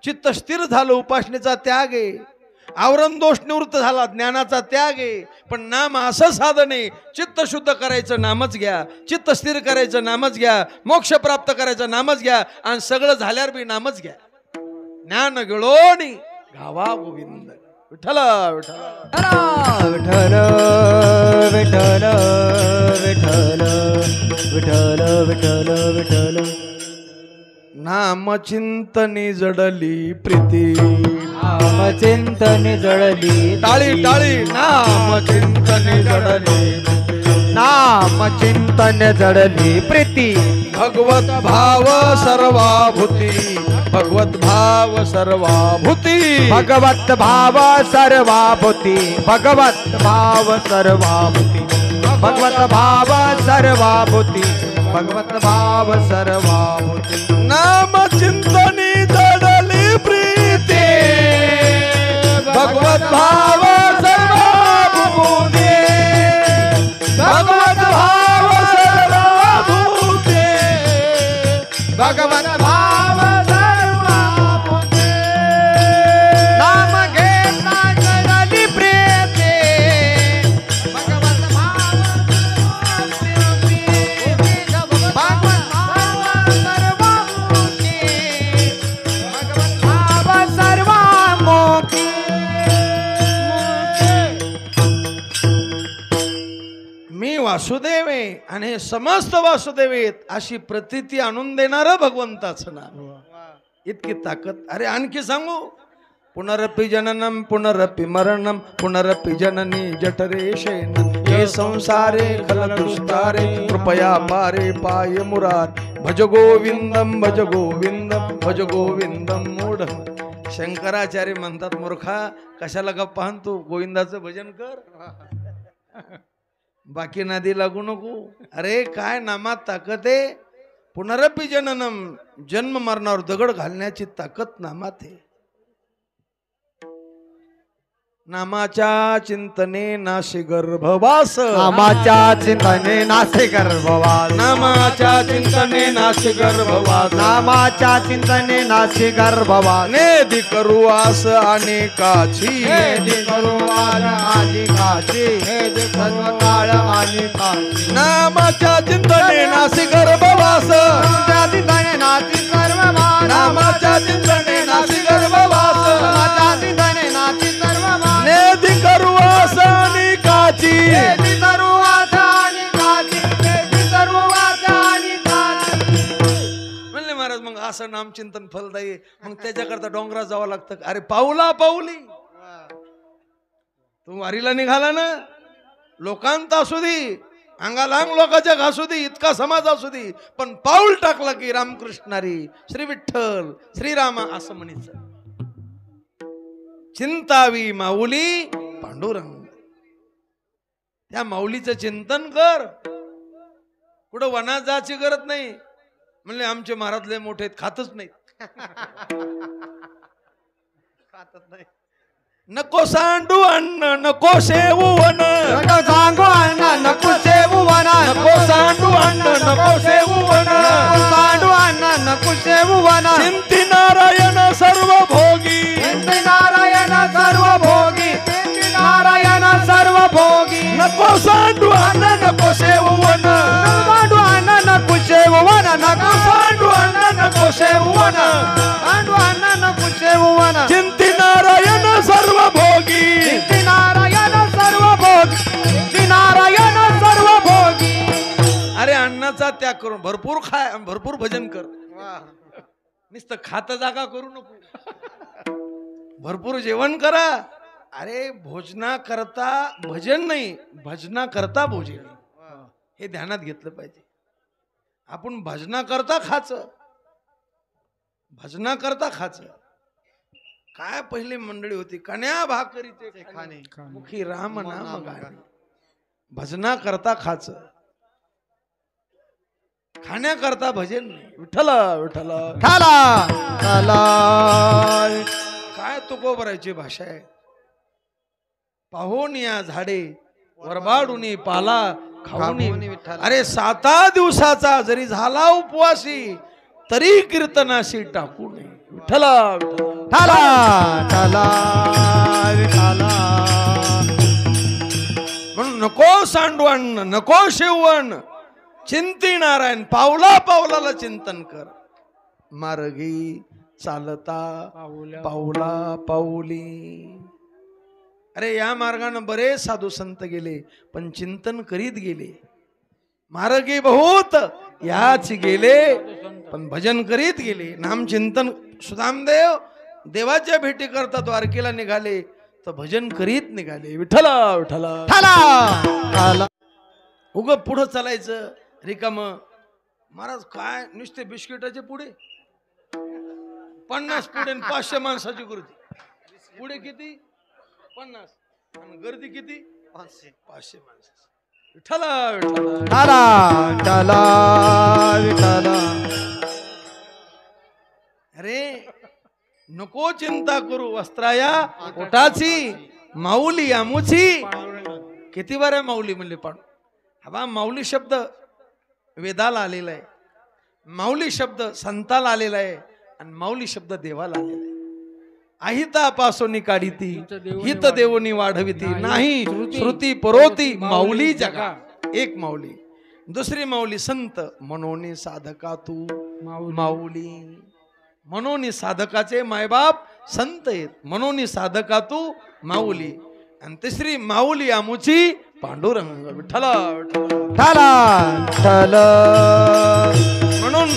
चित्त स्थिर झालं उपासनेचा त्याग आहे. आवरण दोष निवृत्त झाला ज्ञानाचा त्याग आहे. पण नाम असं साधन आहे. चित्त शुद्ध करायचं नामच घ्या, चित्त स्थिर करायचं नामच घ्या, मोक्ष प्राप्त करायचं नामच घ्या, आणि सगळं झाल्यावर बी नामच घ्या. ज्ञान गिळोनी गावा गोविंद. विठ्ठल विठ्ठल विठ्ठल विठ्ठल विठ्ठल विठ्ठल विठ्ठल विठ्ठल. नाम चिंतनी जडली प्रीती, नाम चिंतनी जडली. टाळी टाळी. नाम चिंतनी जडली, नाम चिंतन जडली प्रीती. भगवत भाव सर्वाभूती, भगवत भाव सर्वाभूती, भगवत भाव सर्वाभूती, भगवत भाव सर्वाभूती, भगवत भाव सर्वाभूती, भगवत भाव सर्वाभूती. नाम चिंतनी जडली प्रीती, भगवत भाव सर्वाभूती, भगवत भाव सर्वाभूती, भगवत भाव सर्वाभूती. नाम घेता जडली प्रीती, भगवत भाव सर्वाभूती, भगवत भाव सर्वाभूती, भगवत भाव सर्वाभूती. वासुदेव आहे आणि हे समस्त वासुदेव आहेत अशी प्रतीती आणून देणारं भगवंताचं नाव. इतकी ताकद. अरे आणखी सांगू, पुनरपि जननम पुनरपि मरणम पुनरपि जननी जठरे शयनम हे संसारे खलदुस्तारे कृपया पारे पाय मुरार भज गोविंदम भज गोविंदम भज गोविंदम मूढ. शंकराचार्य म्हणतात, मूर्खा कशाला गप्पा तू गोविंदाचं भजन कर, बाकी नादी लागू नको. अरे काय नामात ताकद आहे. पुनरपि जननम, जन्म मरणावर दगड घालण्याची ताकद नामात आहे. नामाच्या चिंतने नाशी गर्भवास, नामाच्या चिंतने नासे गर्भवास, नामाच्या चिंतने नाशी गर्भवास, नामाच्या चिंतने नासे गर्भवास. नेदी करू आस अनेकाची, नेदी करू अनेकाची, नेदी सर्व काळ अनेकाची. नामाच्या चिंतने नाशी गर्भवास, नामाच्या चिंतने नासी गर्भवास, नामाच्या चिंतने नाशी गर्भवास, नामाच्या चिंतने नासी गर्भवास. नेदी करू आस अनेकाची, नेदी सर्व अनेकाची, नेदी सर्व अनेकाची. म्हणले महाराज मग असं नामचिंतन फलदायी, मग त्याच्याकरता डोंगरात जावं लागतं. अरे पाऊला पाऊली तू वारीला निघाला ना, लोकांत असू दे, अंगाला अंग लोकांच्या घासू दे, इतका समाज असू दे, पण पाऊल टाकला की रामकृष्णारी श्री विठ्ठल श्रीरामा असं म्हणायचं. चिंतावी माऊली पांडुरंग. त्या माऊलीचं चिंतन कर. कुठं वनात जायची गरज नाही. म्हणले आमचे महाराज लय मोठे खातच नाहीत. खातच नाही. नको सांडू अन्न नको शेवू वन, नको सांगू अण्णा नको शेवू वना, नको सांडू अन्न नको शेवू वन, नको सांडू अण्णा नको शेवू वना. चिंती नारायण सर्व भोगी, चिंती नारायण सर्व भोगी, चिंती नारायण सर्व भोगी. नको सांडू अन्न नको शेवू वन, नको सांडू अण्णा नको शेवू वना, नको सांडू अन्न नको शेवू वन, सांडू अण्णा नको शेवू वना. चिंती नारायण सर्व भोगी, चिंती नारायण सर्व भोगी, चिंती नारायण सर्व भोगी. अरे अन्नाचा त्याग करून भरपूर खाय, भरपूर भजन कर. नुसतं खाता जागा करू नको, भरपूर जेवण करा. अरे भोजना करता भजन नाही, भजना करता भोजन, हे ध्यानात घेतलं पाहिजे. आपण भजना करता खाच, भजना करता खाच. काय पहिली मंडळी होती, कन्या भाकरीचे खाणे मुखी राम नाम गाणे. भजना करता खाच, खाण्याकरता भजन नाही. विठ्ठल विठ्ठल ठाला ठाला. काय तुकोबराची भाषा आहे. पाहून या झाडे वरबाडूनी पाला खाऊनी. अरे 7 दिवसाचा जरी झाला उपवासी तरी कीर्तनाशी टाकू नये. विठ्ठल विठ्ठल ठाला ठाला ठाला. म्हणून नको सांडवण नको शिवण, चिंती नारायण पावला पावलाला चिंतन कर. मार्गी चालता पावला पाऊली. अरे या मार्गाने बरेच साधू संत गेले पण चिंतन करीत गेले. मार्गी बहुत याच गेले पण भजन करीत गेले. नाम चिंतन. सुदामदेव देवाच्या भेटी करता द्वारकेला निघाले तर भजन करीत निघाले. विठ्ठल विठ्ठल ठाला ठाला. उग पुढं चालायचं रिकाम. महाराज काय नुसते बिस्किटाचे पुढे 50 पुढे 500 माणसाची गर्दी. पुढे किती 50 आणि गर्दी किती 500 माणसाची. विठ्ठल विठ्ठल ठाला ठाला विठाला. अरे नको चिंता करू वस्त्राया पोटाची माऊली आमुची. किती बार माऊली म्हणले पण हा माऊली शब्द वेदाला आलेला आहे, माऊली शब्द संताला आलेला आहे आणि माऊली शब्द देवाला आलेला आहे. अहितापासून काढिती हित देवनी वाढविती नाही श्रुती परोती माऊली जगा. एक माऊली. दुसरी माऊली संत म्हणून साधका तू माऊली. म्हणून साधकाचे मायबाप संत आहेत म्हणून साधका तू माऊली. आणि तिसरी माऊली आमुची पांडुरंग विठ्ठला विठ्ठला. ठाला ठाल म्हणून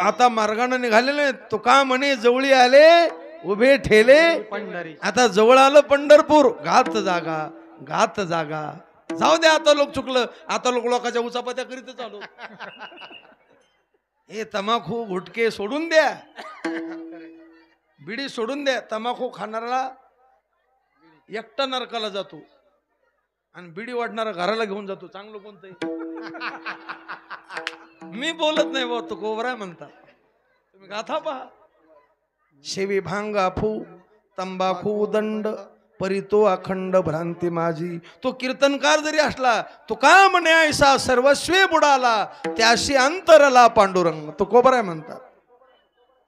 आता मार्गाने निघालेले तुका म्हणे जवळी आले उभे ठेले पंढरी. आता जवळ आलं पंढरपूर घात जागा घात जागा. जाऊ द्या आता लोक चुकलं आता लोक लोकांच्या उचापत्या करीत चालू. हे तमाखू गुटके सोडून द्या बिडी सोडून द्या. तमाखू खाणारा एकटा नरकाला जातो आणि बिडी वाढणारा घराला घेऊन जातो. चांगलं कोणतंही मी बोलत नाही बा तू कोबरा म्हणता तुम्ही गाथा पहा. शेवी भांग आफू तंबाखू दंड परितो अखंड भ्रांती माझी. तो कीर्तनकार जरी असला तो का म्हणे ऐसा सर्वस्वी बुडाला त्याशी अंतरला पांडुरंग. तो कोबरा म्हणता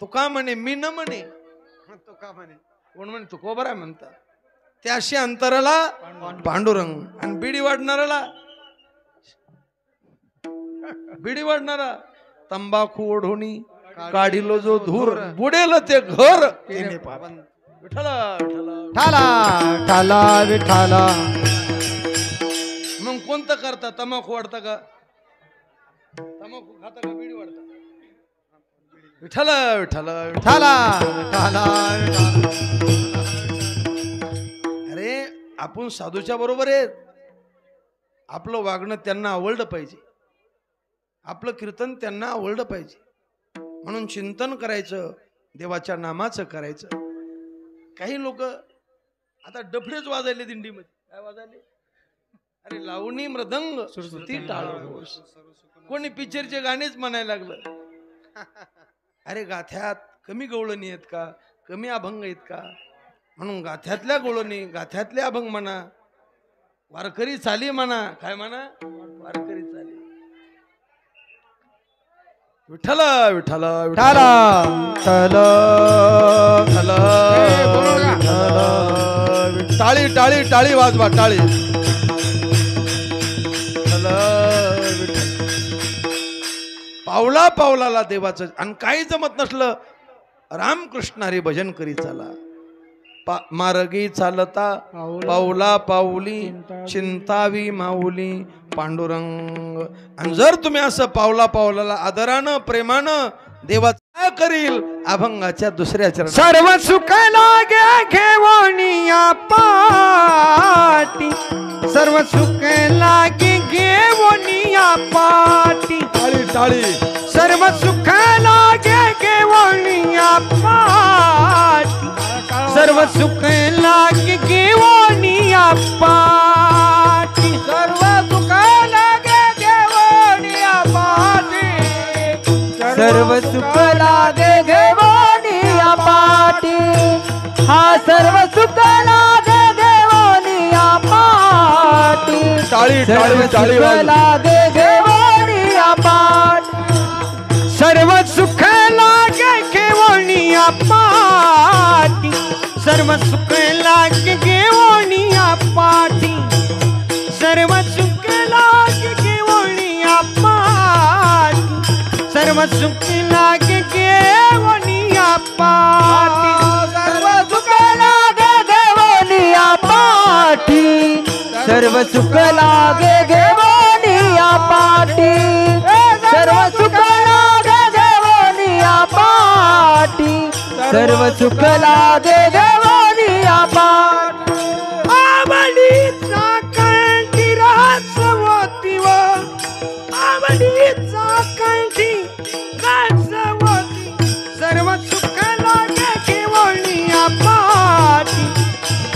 तो का म्हणे मी न म्हणे तो का म्हणे कोण म्हणे तो कोबरा म्हणता त्याशी अंतरला पांडुरंग. आणि बिडी वाढणाराला बिडी वाढणारा तंबाखू ओढोनी काढिलो जो धूर बुडेल ते घर तिने पावन. विठ्ठला विठ्ठला. ठाला ठाला विठाला. मग कोणतं करता तंबाखू वाढता का तंबाखू खाता का बिडी वाढता. विठ्ठला विठ्ठला विठ्ठला. ठाला ठाला अरे आपण साधूच्या बरोबर आहेत. आपलं वागणं त्यांना आवडलं पाहिजे आपलं कीर्तन त्यांना आवडलं पाहिजे. म्हणून चिंतन करायचं देवाच्या नामाचं करायचं. काही लोक आता डफडेच वाजायले दिंडीमध्ये. काय वाजायले अरे लावणी मृदंग स्तुती टाळ घोष. कोणी पिक्चरचे गाणेच म्हणायला लागलं. अरे गाथ्यात कमी गवळणी आहेत का कमी अभंग आहेत का. म्हणून गाथ्यातल्या गवळणी गाथ्यातले अभंग म्हणा. वारकरी चाली म्हणा. काय म्हणा वारकरी चाली. विठ्ठला विठ्ठला ठाला ठाल टाळी टाळी टाळी वाजवा टाळी. पावला पावलाला देवाचं. आणि काही जमत नसलं रामकृष्ण हरी भजन करी चाला. मार्गी चालता पावला पाऊली चिंतावी माऊली पांडुरंग. आणि जर तुम्ही असं पावला पावलाला आदरानं प्रेमानं देवाचा करील अभंगाच्या दुसऱ्या चरण. सर्व सुख लागे घेवणिया पाटी. सर्व सुख लागे घेवणिया पाटी. टाळी टाळी. सर्व सुख लागे घेवणिया पाटी. सर्व सुख लागे घेवणिया पाटी. सर्व सुख लागे घेवणिया पाटी. सर्व सुख लागे घेवणिया पाटी. हा सर्व सुख लागे घेवणिया पाटी. टाळी सर्व टाळी टाळी सुख वाजवा. लागे घेवणिया पाटी. सर्व सुख लागे घेवणिया पाटी. सर्व सुख लागे घेवणिया पाटी. सर्व सुख लागे घेवणिया पाटी. सर्व सुख लागे घेवणिया पाटी. सर्व सुख लागे घेवणिया पाटी. सर्व सुख लागे घेवणिया पाटी. सर्व सुख लागे घेवणिया पाटी. सर्व सुख लागे घेवणिया पाटी. आवडीचा कंठी रासवती व आवडीचा कंठी रासवती. सर्व सुख लागे घेवणिया पाटी.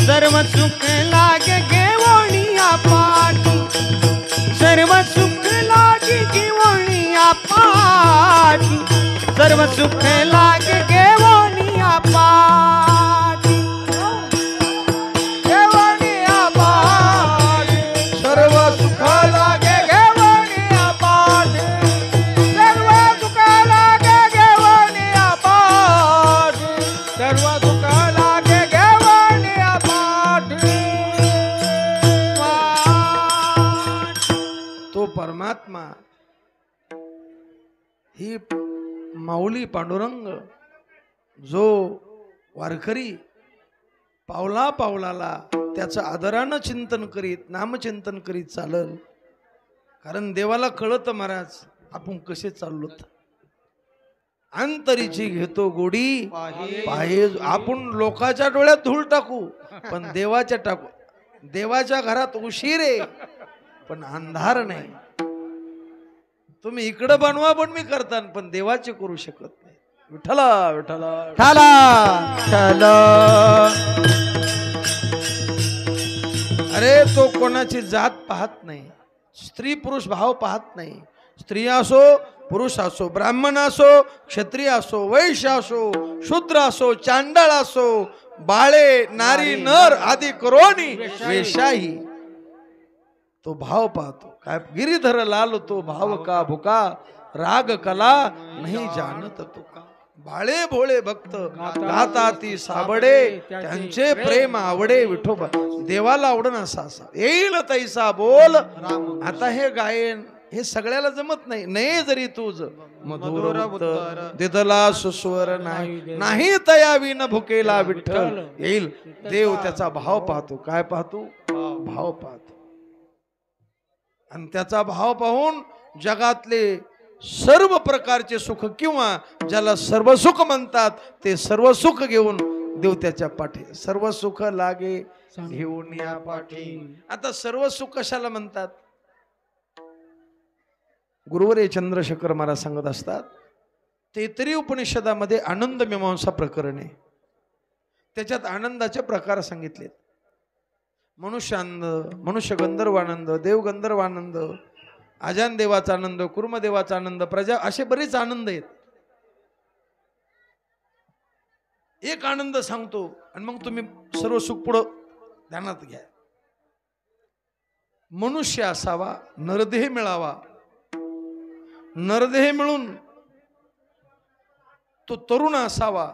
सर्व सुख लागे घेवणिया पाटी. सर्व सुख लागे घेवणिया पाटी. सर्व सुख लागे घेवणिया पाटी. घेवणिया पाटी. सर्व सुख लागे घेवणिया पाटी. सर्व सुख लागे घेवणिया पाटी. सर्व सुख लागे घेवणिया पाटी. तो परमात्मा ही माऊली पांडुरंग जो वारकरी पावला पावलाला त्याचं आदरानं चिंतन करीत नामचिंतन करीत चालल. कारण देवाला कळत महाराज आपण कसे चाललोत. अंतरीची घेतो गोडी पाहे. आपण लोकांच्या डोळ्यात धूळ टाकू पण देवाच्या टाकू. देवाच्या घरात उशीर आहे पण अंधार नाही. तुम्ही इकडं बनवा पण मी करता पण देवाचे करू शकत नाही. विठ्ठला विठ्ठला ठाला ठाला. अरे तो कोणाची जात पाहत नाही. स्त्री पुरुष भाव पाहत नाही. स्त्री असो पुरुष असो, ब्राह्मण असो, क्षत्रिय असो, वैश्य असो, शूद्र असो, चांडाळ असो, बाळे नारी नर आदी करोनी वेशाही तो भाव पाहतो. काय गिरीधर लाल तो भाव का भुका राग कला नाही जानत तुका. बाळे भोळे भक्त गाताती साबडे त्यांचे प्रेम आवडे विठोबा. देवाला आवडन असा येईल तैसा बोल. आता हे गायन हे सगळ्याला जमत नाही. नाही जरी तुझ मधुर उत्तर दिदला सुस्वर नाही. नाही तया विन भुकेला विठ्ठल येईल. देव त्याचा भाव पाहतो. काय पाहतो? भाव पाहतो. आणि त्याचा भाव पाहून जगातले सर्व प्रकारचे सुख किंवा ज्याला सर्व सुख म्हणतात ते सर्व सुख घेऊन देव त्याच्या पाठी. सर्व सुख लागे घेऊन या पाठी. आता सर्व सुख कशाला म्हणतात? गुरुवर्य चंद्रशेखर महाराज सांगत असतात, तैत्तिरीय उपनिषदामध्ये आनंद मीमांसा प्रकरण आहे. त्याच्यात आनंदाचे प्रकार सांगितलेत. मनुष्यानंद, मनुष्य गंधर्वानंद, देव गंधर्वानंद, आजान देवाचा आनंद, कुर्म देवाचा आनंद, प्रजा, असे बरेच आनंद आहेत. एक आनंद सांगतो आणि मग तुम्ही सर्व सुख पुढं ध्यानात घ्या. मनुष्य असावा, नरदेह मिळावा. नरदेह मिळून तो तरुण असावा.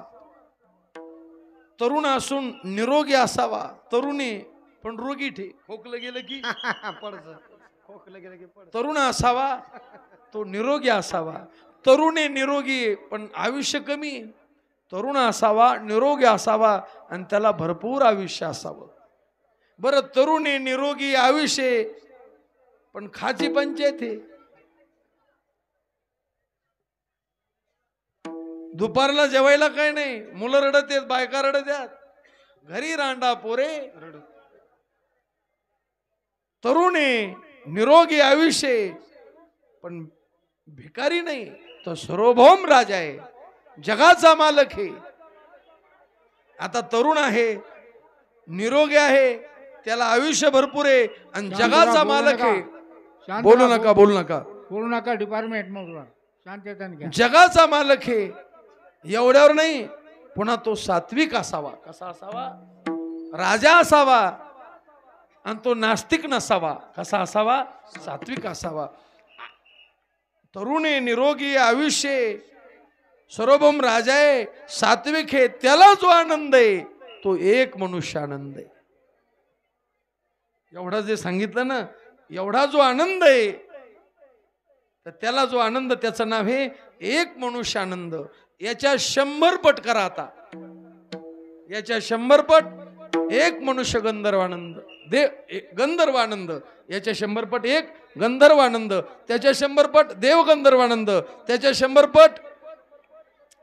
तरुण असून निरोगी असावा. तरुणी पण रोगी ठे. खोकलं गेलं की तरुण असावा, तो निरोगी असावा. तरुणी निरोगी पण आयुष्य कमी. तरुण असावा, निरोगी असावा आणि त्याला भरपूर आयुष्य असावं. बरं, तरुणी निरोगी आयुष्य पण खाची पंचायत आहे. दुपारला जेवायला काय नाही. मुलं रडत आहेत, बायका रडत आहेत, घरी रांडा पोरे. तरुणी निरोगी आयुष्य पण भिकारी नाही. तो सार्वभौम राजा आहे, जगाचा मालक आहे. आता तरुण आहे, निरोगी आहे, त्याला आयुष्य भरपूर आहे आणि जगाचा मालक आहे. बोलू नका, बोलू नका, बोलू नका. डिपार्टमेंट मग शांततेने घ्या. जगाचा मालक आहे. एवढ्यावर नाही, पुन्हा तो सात्विक असावा. कसा असावा? राजा असावा. आणि तो नास्तिक नसावा. कसा असावा? सात्विक असावा. तरुणी निरोगी आयुष्य, सार्वभौम राजा आहे, सात्विक आहे, त्याला जो आनंद आहे तो एक मनुष्य आनंद आहे. एवढा जे सांगितलं ना, एवढा जो आनंद आहे तर त्याला जो आनंद, त्याचं नाव आहे एक मनुष्य आनंद. याच्या 100 पट करा. आता याच्या 100 पट एक मनुष्य गंधर्वानंद, गंधर्वानंद. याच्या 100 पट एक गंधर्वानंद. त्याच्या 100 पट देव गंधर्वानंद. त्याच्या 100 पट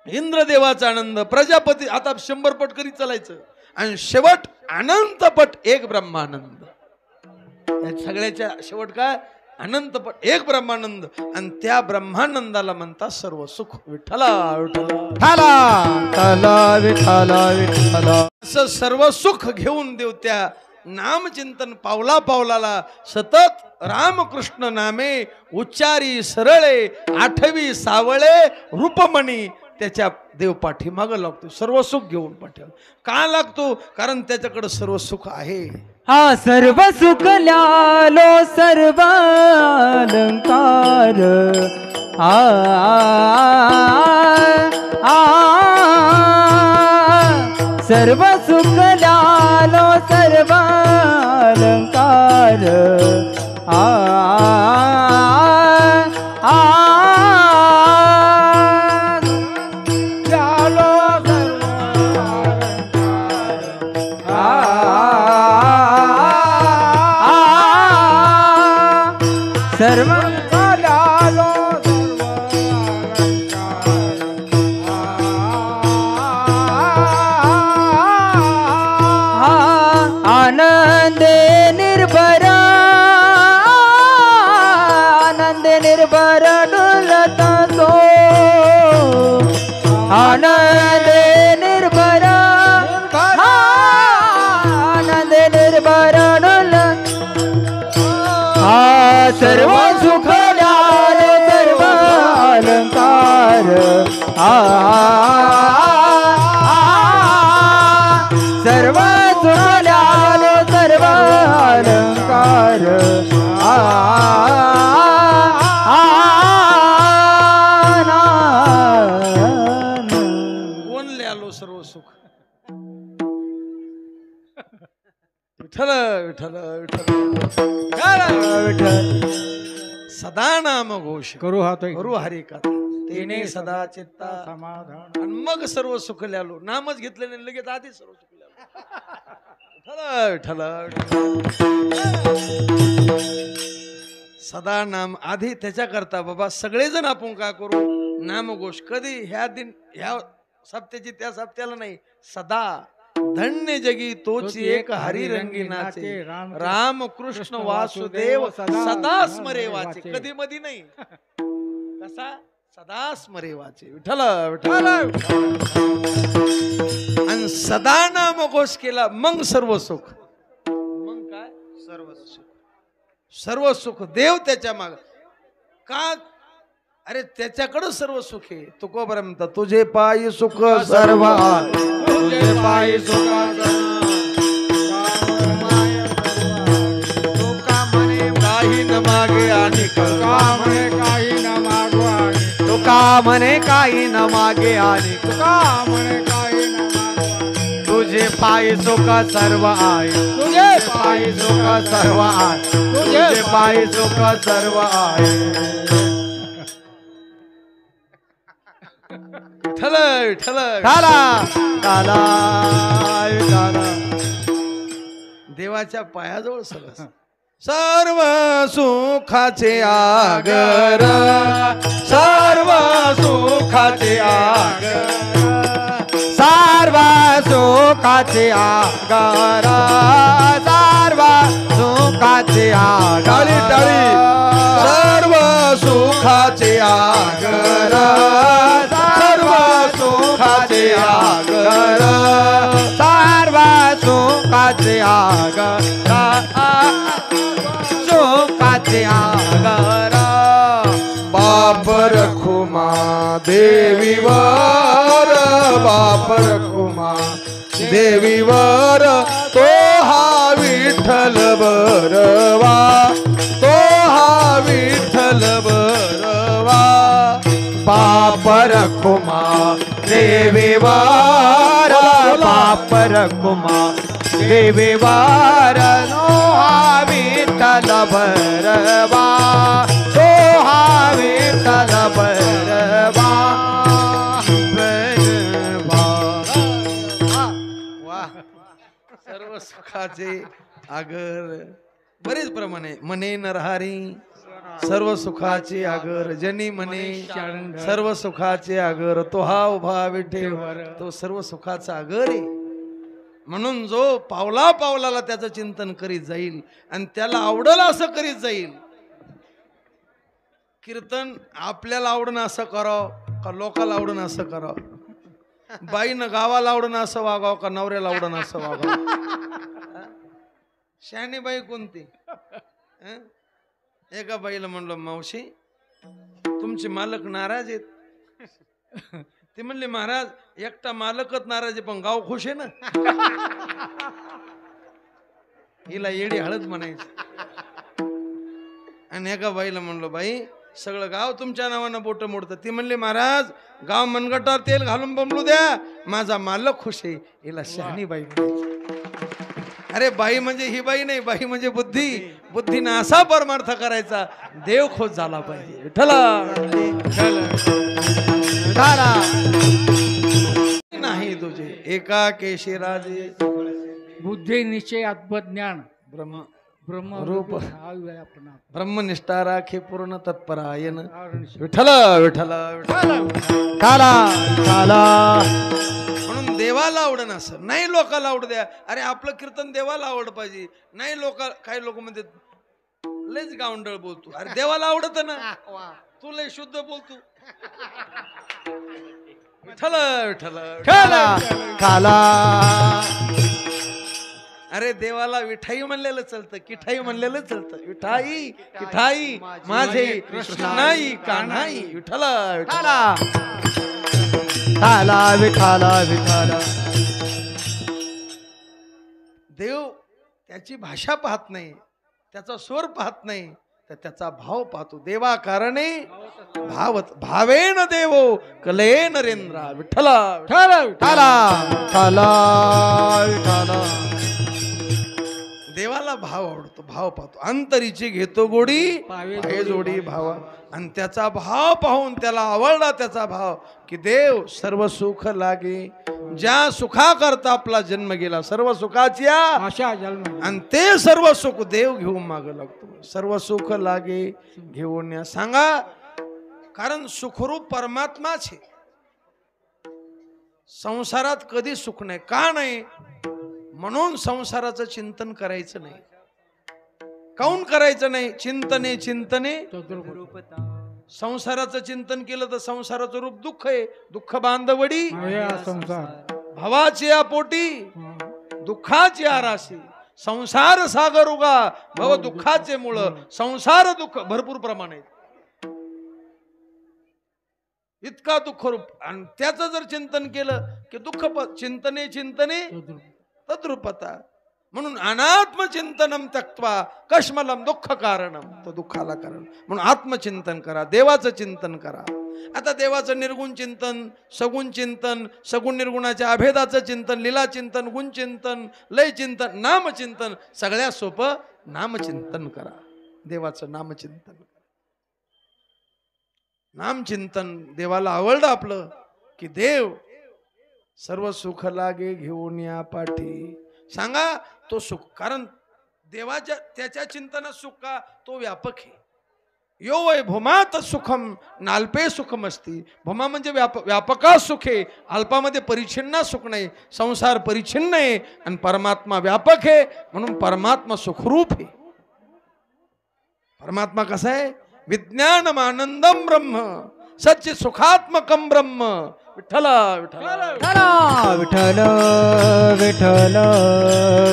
इंद्रदेवाचा आनंद, प्रजापती. आता 100 पट करीत चालायचं. आणि शेवट अनंत पट एक ब्रह्मानंद. या सगळ्याच्या शेवट काय? अनंतपट एक ब्रह्मानंद. आणि त्या ब्रह्मानंदाला म्हणतात सर्व सुख. विठ्ठला विठ्ठला विठ्ठला विठ्ठला. असं सर्व सुख घेऊन देव त्या नामचिंतन पावला पावलाला सतत रामकृष्ण नामे उच्चारी सरळे. 8वी सावळे रूपमणी. त्याच्या देव पाठीमाग लागतो. सर्व सुख घेऊन पाठीमाग का लागतो? कारण त्याच्याकडे सर्व सुख आहे. हा सर्व सुख ल्यालो सर्व अलंकार. आ सर्व सुख ल्यालो सर्व अलंकार. ल्यालो सर्व अलंकार. सर्व कलालो सर्व हा आनंदे निर्भरा आनंदे निर्भर डुलता सो आनंदे निर्भरा आनंदे निर्भर डुल सर्व सुख लाल सर्व अलंकार सर्व सुख लाल सर्व अलंकार कोणले आलो सर्व सुख विठ्ठल विठ्ठल विठ्ठल सदा नाम घोष करू हा तो करू हरी कथा तेने सदा चित्ता समाधान आणि मग सर्व सुख ल्यालो नामच घेतले नाही लगेच आधी सर्व सुख ल्यालो विठ्ठल विठ्ठल सदा नाम आधी त्याच्या करता बाबा सगळेजण आपण काय करू नामघोष कधी ह्या सप्त्याची त्या सप्त्याला नाही सदा धन्य जगी तोची एक हरिरंगी नाचे राम कृष्ण वासुदेव सदा स्मरे वाचे कधी मधी नाही कसा सदा स्मरे वाचे विठ्ठल विठ्ठल आणि सदा नामघोष केला मग सर्व सुख मग काय सर्व सुख सर्व सुख देव त्याच्या माग का अरे त्याच्याकडे सर्व सुख आहे तुकोबरा म्हणतात तुझे पायी सुख सर्व तुझे पायी सुख तुका म्हणे काही न मागे आणि कामने काही न मागवा तुका म्हणे काही न मागे आणि कामने काही न मागवा तुझे पायी सुख सर्व आहे तुझे पायी सुख सर्व आहे तुझे पायी सुख सर्व आहे विठ्ठल विठ्ठल काला काला काला देवाच्या पायाजवळ सगळं सर्व सुखाचे आगर सर्व सुखाचे आगर सर्व सुखाचे आगर सर्व सुखाचे आगर टाळी सर्व सुखाचे आगर सर्व सुखाचे आगर सर्व सुखाचे आगर सुखाचे आगर बाप रखुमा देवीवर बाप रखुमा देवीवर तो हा विठ्ठल बरवा तो हा विठ्ठल बरवा बाप रखुमा देवीवार बाप रखुमा देवीवार नो हा विठ्ठल भरवा तो हा विठ्ठल भरवा वा सर्व सुखाचे आगर बरेच प्रमाणे मने नरहारी सर्व सुखाचे आगर जनी मने सर्व सुखाचे आगर तो हा उभा विठे तो सर्व सुखाचा आगर आहे म्हणून जो पावला पावलाला त्याचं चिंतन करीत जाईल आणि त्याला आवडलं असं करीत जाईल कीर्तन आपल्याला आवडणं असं करावं का लोकाला आवडणं असं करावं बाईनं गावाला आवडणं असं वागावं का नवऱ्याला आवडणं असं वागावं शहाणी बाई कोणती एका बाईला म्हणलं मावशी तुमचे मालक नाराज आहेत ते म्हणले महाराज एकटा मालकच नाराज आहे पण गाव खुश आहे ना हिला येडी हळद म्हणायची आणि एका बाईला म्हणलो बाई सगळं गाव तुमच्या नावानं बोट मोडतं ती म्हणली महाराज गाव मनगटावर तेल घालून बंबलू द्या माझा मालक खुश आहे हिला शहाणी बाई म्हणायची अरे बाई म्हणजे ही बाई नाही बाई म्हणजे बुद्धी बुद्धीनं असा परमार्थ करायचा देव खोज झाला पाहिजे नाही तुझे एका केशी राजे बुद्धी निश्चय आत्मज्ञान ब्रह्म रूप आपण ब्रह्मनिष्ठा राखे पूर्ण तत्परायण विठ्ठल विठ्ठल विठ्ठल. काला काला म्हणून देवाला आवडन असं नाही, लोकाला आवड द्या. अरे आपलं कीर्तन देवाला आवड पाहिजे. नाही लोक, काही लोक म्हणतात लयच गावंडळ बोलतो. अरे देवाला आवडत ना, तू लय शुद्ध बोलतो. विठ्ठल विठ्ठल काला काला अरे देवाला विठाई म्हणलेलं चालतं, किठाई म्हणलेलं चालतं. विठाई किठाई माझे कृष्णाई कान्हाई विठ्ठल विठ्ठल. काला विठाला विठाला. देव त्याची भाषा पाहत नाही, त्याचा स्वर पाहत नाही, तर त्याचा भाव पाहतो. देवा कारणे भावत भावेन देवो कले नरेंद्रा विठ्ठल विठ्ठल. काला काला विठाला. देवाला भाव आवडतो, भाव पाहतो. अंतरीची घेतो गोडी पाहे जोडी भावा. आणि त्याचा भाव पाहून त्याला आवडला त्याचा भाव, की देव सर्व सुख लागे. ज्या सुखा करता आपला जन्म गेला, सर्व सुखाची आशा जन्म आणि ते सर्व सुख देव घेऊन माग लागतो. सर्व सुख लागे घेऊन या. सांगा, कारण सुखरूप परमात्माच आहे. संसारात कधी सुख नाही. का नाही? म्हणून संसाराचं चिंतन करायचं नाही. काऊन करायचं नाही? चिंतने चिंतने संसाराचं चिंतन केलं तर संसाराचं रूप दुःख आहे. दुःख बांधवडी संसार भवाची पोटी दुःखाची आराशी. संसार सागर उगा भव दुःखाचे मूळ. संसार दुःख भरपूर प्रमाणात इतका दुःख रूप. आणि त्याचं जर चिंतन केलं की दुःख चिंतने चिंतने तद्रुपता. म्हणून अनात्मचिंतनम त्यक्त्वा कश्मलम दुःख कारणम. तो दुःखाला कारण. म्हणून आत्मचिंतन करा, देवाचं चिंतन करा. आता देवाचं निर्गुण चिंतन, सगुण चिंतन, सगुण निर्गुणाच्या अभेदाचं चिंतन, लीला चिंतन, गुण चिंतन, लय चिंतन, नामचिंतन. सगळ्यात सोपं नामचिंतन करा. देवाचं नामचिंतन करा. नामचिंतन देवाला आवडलं आपलं, की देव सर्व सुख लागे घेऊन या पाठी. सांगा तो सुख. कारण देवाच्या त्याच्या चिंतनात सुख का? तो व्यापक आहे. यो वै भूमात सुखम नाल्पे सुखम असती. भूमा म्हणजे व्यापका सुख आहे. अल्पामध्ये परिच्छिन्न सुख नाही. संसार परिच्छिन्न आहे आणि परमात्मा व्यापक आहे. म्हणून परमात्मा सुखरूप आहे. परमात्मा कसा आहे? विज्ञानम आनंदम ब्रह्म सच्चित सुखात्मकम ब्रह्म. विठ्ठल विठ्ठल विठ्ठल विठ्ठल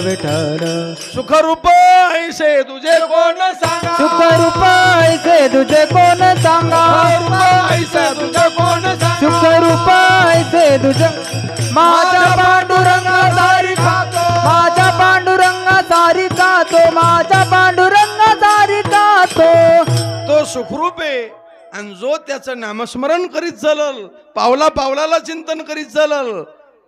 विठ्ठल. सुखरूप ऐसे तुझे कोण सांगा. सुखरूप ऐसे तुझे कोण सांगा. ऐसे तुझे कोण सांगा. सुखरूप ऐसे तुझे. माझ्या पांडुरंगा सारी खातो. माझ्या पांडुरंगा सारी खातो. माझ्या पांडुरंगा सारी खातो. तो सुखरूप आहे. आणि जो त्याचं नामस्मरण करीत चालल, पावला पावलाला चिंतन करीत चालल,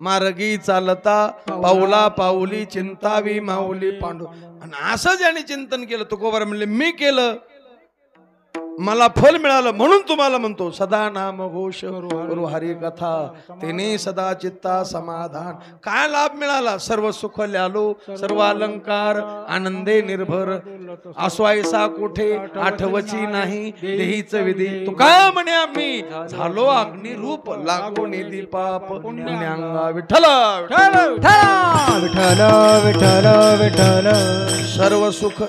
मार्गी चालता पावला पाऊली चिंतावी माऊली पांडू. आणि असं ज्याने चिंतन केलं, तुकोबार म्हणले मी केलं मला फल मिळालं म्हणून तुम्हाला म्हणतो. सदा नाम घोष गुरु हरी कथा तेने सदा चित्ता समाधान. काय लाभ मिळाला? सर्व सुख ल्यालो सर्व अलंकार आनंदे निर्भर. आसवायसा कुठे आठवची नाही देहीच विधी. तू काय म्हणे आम्ही झालो अग्निरूप लागो निधी पाप पुण्यांगा. विठ्ठल विठ्ठल विठ्ठल विठ्ठल. सर्व सुख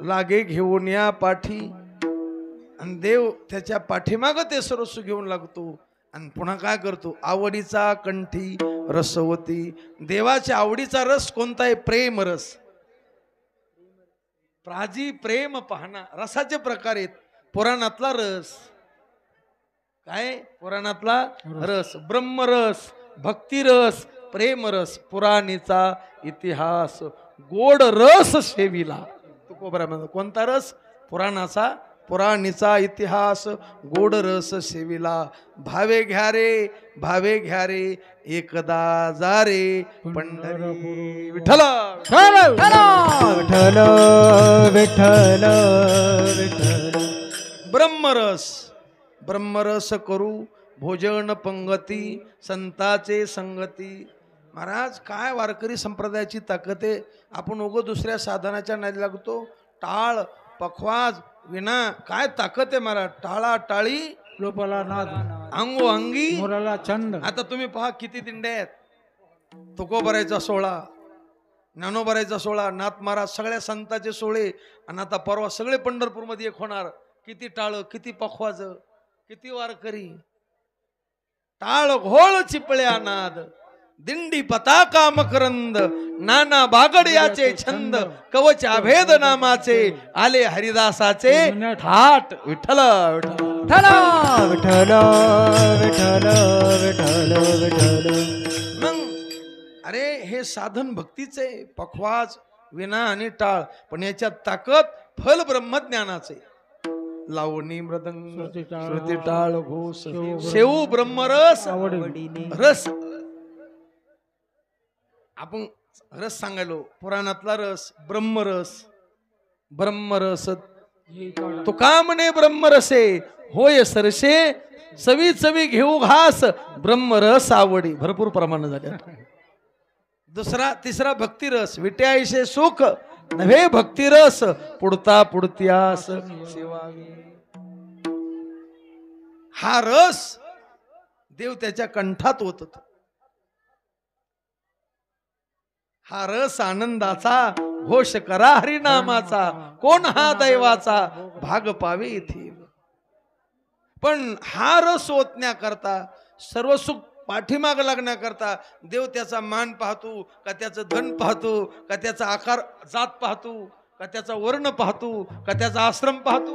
लागे घेऊन या पाठी. आणि देव त्याच्या पाठीमाग ते सर्व सुख घेऊन लागतो. आणि पुन्हा काय करतो? आवडीचा कंठी रसवती. देवाच्या आवडीचा रस कोणता आहे? प्रेम रस. प्राजी प्रेम पाहणा. रसाचे प्रकार आहेत. पुराणातला रस काय? पुराणातला रस ब्रह्मरस, भक्तिरस, प्रेमरस. पुराणीचा इतिहास गोड रस सेविला. तुकोबरा कोणता रस? पुराणाचा. पुराणीचा इतिहास गोड रस सेविला. भावे घ्या रे भावे घ्या रे एकदा जा रे पंढरी. विठ्ठल विठ्ठल विठ्ठल विठ्ठल. ब्रह्मरस. ब्रह्मरस करू भोजन पंगती संताचे संगती. महाराज काय वारकरी संप्रदायाची ताकद आहे. आपण उगो दुसऱ्या साधनाच्या नादी लागतो. टाळ पखवाज विना काय ताकद आहे महाराज. टाळा टाळी लोपाला नाद अंगो अंगी. मोराला छंद. आता तुम्ही पहा किती दिंड्या आहेत. तुकोबरायचा सोहळा, ज्ञानोबरायचा सोहळा, नाथ महाराज सगळ्या संतांचे सोहळे. आणि आता परवा सगळे पंढरपूरमध्ये एक होणार. किती टाळ, किती पखवाज, किती वारकरी. टाळ घोळ चिपळ्या नाद, दिंडी पताका मकरंद, नाना बागड याचे छंद, कवच अभेद नामाचे, आले हरिदासाचे थाट. विठ्ठल विठ्ठल विठ्ठल विठ्ठल विठ्ठल विठ्ठल. मग अरे हे साधन भक्तीचे, पखवाज विना आणि टाळ. पण याच्यात ताकद फल ब्रह्मज्ञानाचे. लावणी मृदंग श्रुती टाळ घोष शेऊ ब्रह्मरस रस. आपण रस सांगायलो पुराणातला रस ब्रह्मरस. ब्रह्मरस तुका म्हणे ब्रह्मरसे होय सरसे, चवी चवी घेऊ घास, ब्रह्मरस आवडी. भरपूर प्रमाण झाले. दुसरा तिसरा भक्तिरस, विट्याईशे सुख नव्हे भक्तिरस, पुढता पुढत्यास सेवावी. हा रस देव त्याच्या कंठात होत. हा रस आनंदाचा, घोष करा हरिनामाचा, कोण हा दैवाचा, भाग पावे येथे. पण हा रस ओतण्याकरता, सर्व सुख पाठीमाग लागण्याकरता देव त्याचा मान पाहतो का, त्याचं धन पाहतो का, त्याचा आकार जात पाहतो का, त्याचा वर्ण पाहतो का, त्याचा आश्रम पाहतो.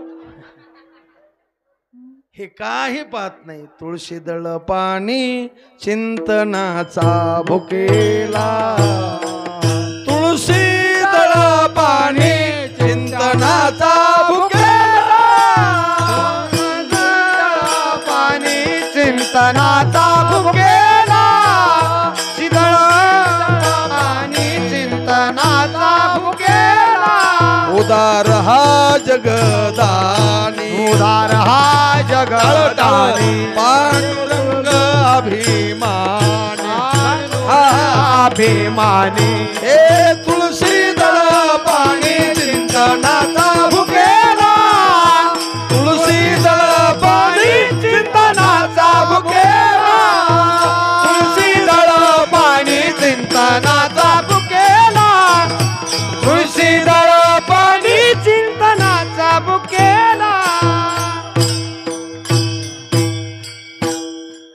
हे काही पाहत नाही. तुळशी दळ पाणी चिंतनाचा भुकेला, तुळशी दळ पाणी चिंतनाचा भुकेला, पाणी चिंतनाचा भुकेला, शीतळ पाणी चिंतनाचा भुकेला. उदार हा जगदानी, उदार हा जगदानी, पांडुरंग अभिमानी, अभिमानी. हे तुळशी दळ पाणी चिंतनाचा भुकेला, तुळशी दळ पाणी चिंतनाचा भुकेला, तुळशी दळ पाणी चिंतनाचा भुकेला, तुळशी दळ पाणी चिंतनाचा भुकेला.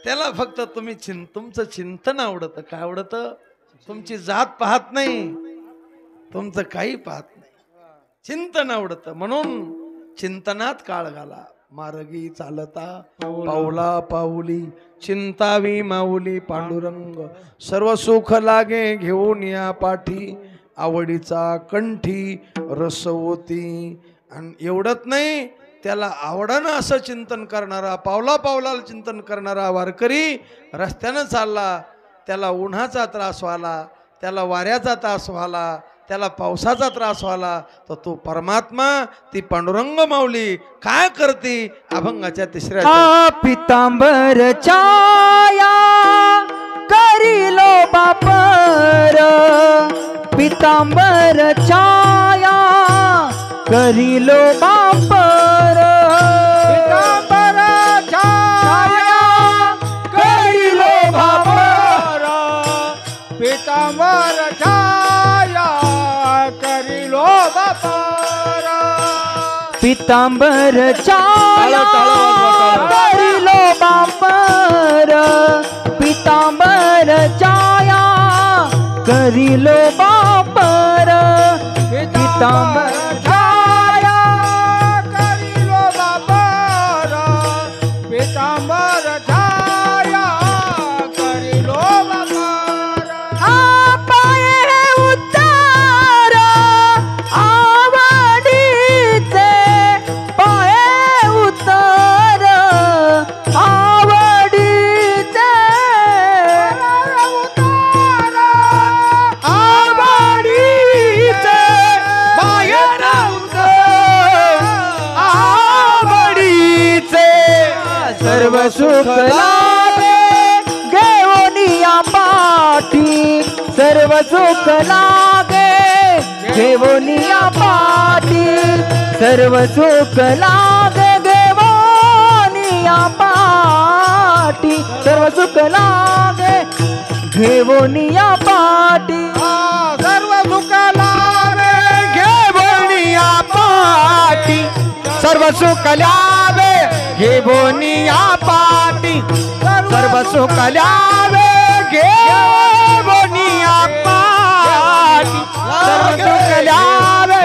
त्याला फक्त तुम्ही तुमचं चिंतन आवडतं. काय आवडतं? तुमची जात पाहत नाही, तुमचं काही पाहत नाही, चिंतन आवडतं. म्हणून चिंतनात काळ घाला. मार्गी चालता पावला पाऊली, चिंतावी माऊली पांडुरंग, सर्व सुख लागे घेऊन या पाठी, आवडीचा कंठी रसवती. आणि एवढंच नाही, त्याला आवडणं असं चिंतन करणारा, पावला पावलाला चिंतन करणारा वारकरी रस्त्यानं चालला, त्याला उन्हाचा त्रास व्हायला, त्याला वाऱ्याचा त्रास व्हायला, त्याला पावसाचा त्रास व्हायला, तर तो परमात्मा, ती पांडुरंग माऊली काय करते? अभंगाच्या तिसऱ्या पितांबर छाया करिलो बापर, पितांबर छाया करिलो बापर, पितांबर छाया करिलो बापर, पितांबर छाया करिलो बापर, पितांबर छाया करिलो बापर, पितांबर छाया करिलो बापर, पितांबर छाया करिलो बापर, पितांबर छाया करिलो बापर. पाये उतार आवडीचे, पाये उतार आवडीचे, उतार आवडीचे, बाहेर उतार आवडीचे, सर्व सुख लाभे घेऊन या पाठी, सुख लागे घेऊनिया पाटी सर्व सुख लागे घेऊनिया पाटी सर्व सुख लागे घेऊनिया पाटी सर्व सुख लावे घेऊनिया पाटी सर्व सुख लावे घेऊनिया पाटी सर्व सुख लावे घेऊनिया पाटी सर्व सुख लावे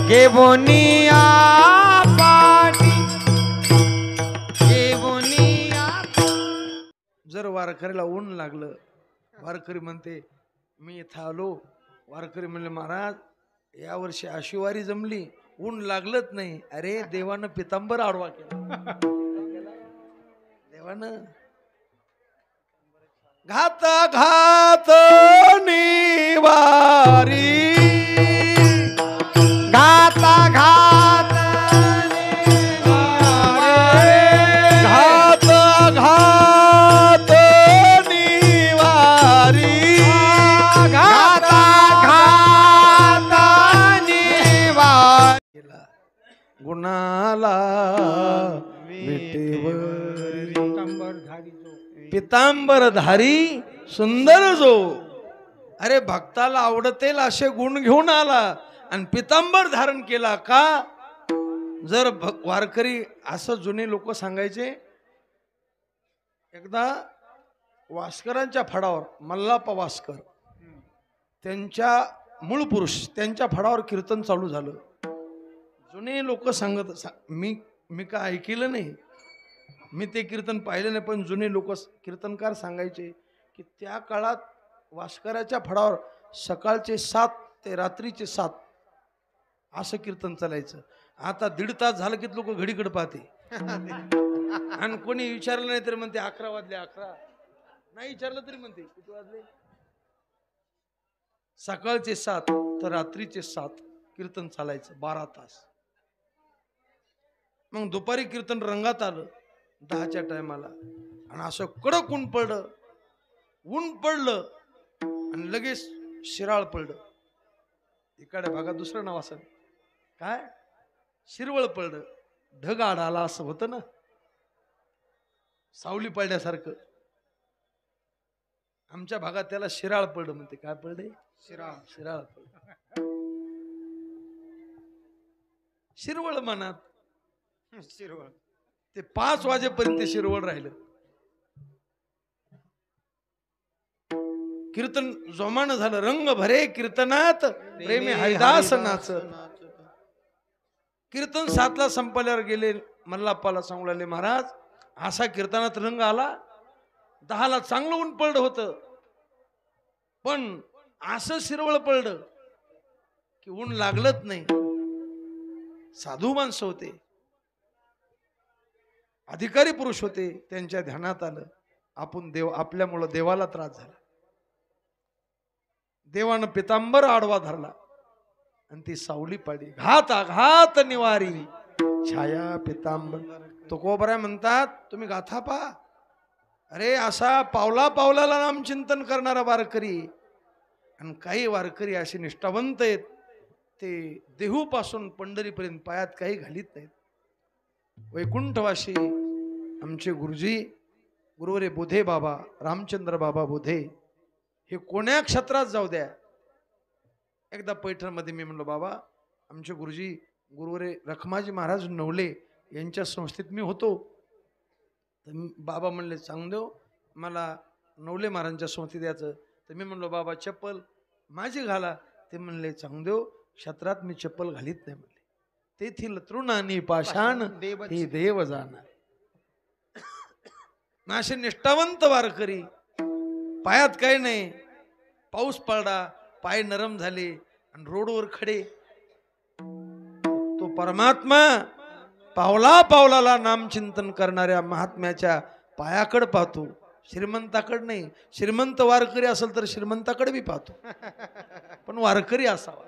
घेऊनिया पाटी घेऊनिया. जर वारकरीला ऊन लागलं, वारकरी म्हणते मी इथं आलो, वारकरी म्हणले महाराज यावर्षी आशिवारी जमली, ऊन लागलंच नाही. अरे देवानं पितांबर आडवा केला, देवानं घात घात निवारी घाता घात घात घात निवारी घाता घात निवार गुणाला विटेवरी पितांबरधारी जो पितांबरधारी सुंदर जो. अरे भक्ताला आवडतेल असे गुण घेऊन आला आणि पितांबर धारण केला का. जर वारकरी असं जुने लोक सांगायचे. एकदा वास्करांच्या फडावर मल्लाप्पा वास्कर त्यांच्या मूळ पुरुष त्यांच्या फडावर कीर्तन चालू झालं. जुने लोक सांगत मी काय ऐकलं नाही, मी ते कीर्तन पाहिलं नाही, पण जुने लोक कीर्तनकार सांगायचे की त्या काळात वास्कराच्या फडावर सकाळचे 7 ते रात्रीचे 7 असं कीर्तन चालायचं. आता 1.5 तास झालं की लोक घडीकडे पाहते आणि कोणी विचारलं नाही तरी म्हणते 11 वाजले. 11 नाही विचारलं तरी म्हणते किती वाजले. सकाळचे 7 तर रात्रीचे 7 कीर्तन चालायचं 12 तास. मग दुपारी कीर्तन रंगात आलं 10च्या टायमाला आणि असं कडक ऊन पडलं आणि लगेच शिराळ पडलं. इकडे भागात दुसरं नाव असं काय शिरवळ पडलं. ढग आला असं होतं ना, सावली पडल्यासारखं. आमच्या भागात त्याला शिराळ पडलं म्हणते. काय पडले? शिराळ पडलं. शिरवळ मनात शिरवळ ते 5 वाजेपर्यंत शिरवळ राहिलं. कीर्तन जोमानं झालं. रंग भरे कीर्तनात प्रेमी हरिदास नाच. कीर्तन 7ला संपल्यावर गेले मल्लाप्पाला सांगू लागले महाराज असा कीर्तनात रंग आला. 10ला चांगलं ऊन पडलं होतं, पण असं शिरवळ पडलं की ऊन लागलंच नाही. साधू माणसं होते, अधिकारी पुरुष होते. त्यांच्या ध्यानात आलं आपण आपल्यामुळं देवाला त्रास झाला. देवानं पितांबर आडवा धरला आणि ती सावली पाडली. घात आघात निवारी छाया पितांबर. तुकोबरा म्हणतात तुम्ही गाथा पहा. अरे असा पावला पावलाला नामचिंतन करणारा वारकरी. आणि काही वारकरी असे निष्ठावंत आहेत ते देहूपासून पंढरीपर्यंत पायात काही घालीत नाहीत. वैकुंठवासी आमचे गुरुजी गुरुवरे बोधे बाबा रामचंद्र बाबा बोधे हे कोण्या क्षेत्रात जाऊ द्या. एकदा पैठणमध्ये मी म्हणलो बाबा आमचे गुरुजी गुरुवरे रखमाजी महाराज नवले यांच्या संस्थेत मी होतो. तर बाबा म्हणले सांग देव मला नवले महाराजांच्या संस्थेत यायचं. तर मी म्हणलो बाबा चप्पल माझी घाला. ते म्हणले सांग देव क्षेत्रात मी चप्पल घालीत नाही म्हणले. तेथील तृणानी पाषाण हे देव जाणार. असे निष्ठावंत वारकरी पायात काही नाही. पाऊस पडला पाय नरम झाले आणि रोडवर खडे. तो परमात्मा पावला पावलाला नामचिंतन करणाऱ्या महात्म्याच्या पायाकडे पाहतो, श्रीमंताकडे नाही. श्रीमंत वारकरी असेल तर श्रीमंताकडे बी पाहतो, पण वारकरी असावा.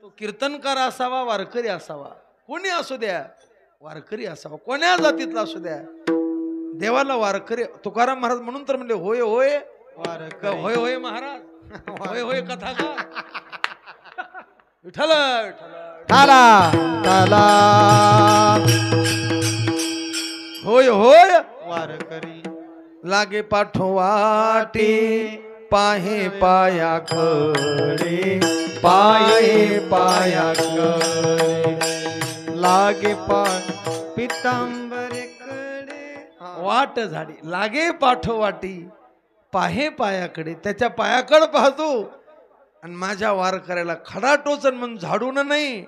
तो कीर्तनकार असावा, वारकरी असावा. कोणी असू द्या वारकरी असावा, कोण्या जातीतला असू द्या. देवाला वारकरी. तुकाराम महाराज म्हणून तर म्हणले होय होय होय होय महाराज. होय होय कथा का विठ्ठल ठाला ठाला होय होय वारकरी लागे पाठोवाटी पाहे पायाकडे पाये पायाकडे लागे पाय पितांबरेकडे वाट झाडी लागे पाठोवाटी पाहे पायाकडे त्याच्या पायाकडे पाहतो आणि माझ्या वारकऱ्याला खडा टोचन म्हणून झाडून नाही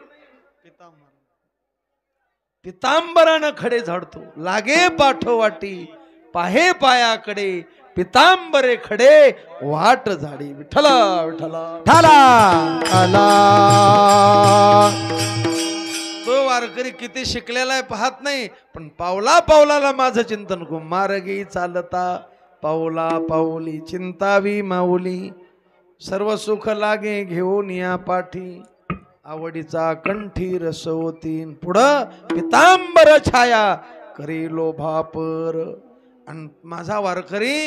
पितांबरानं खडे झाडतो. लागे पाठोवाटी पाहे पायाकडे पितांबरे खडे वाट झाडी. विठ्ठला विठ्ठला ठाला ठाला तो वारकरी किती शिकलेला आहे पाहत नाही, पण पावला पावलाला माझं चिंतन को मार्गी चालता पावला पाऊली चिंतावी माऊली सर्व सुख लागे घेऊन या पाठी आवडीचा कंठी रसवतीन पुढं पितांबर छाया करी लोभापर. आणि माझा वारकरी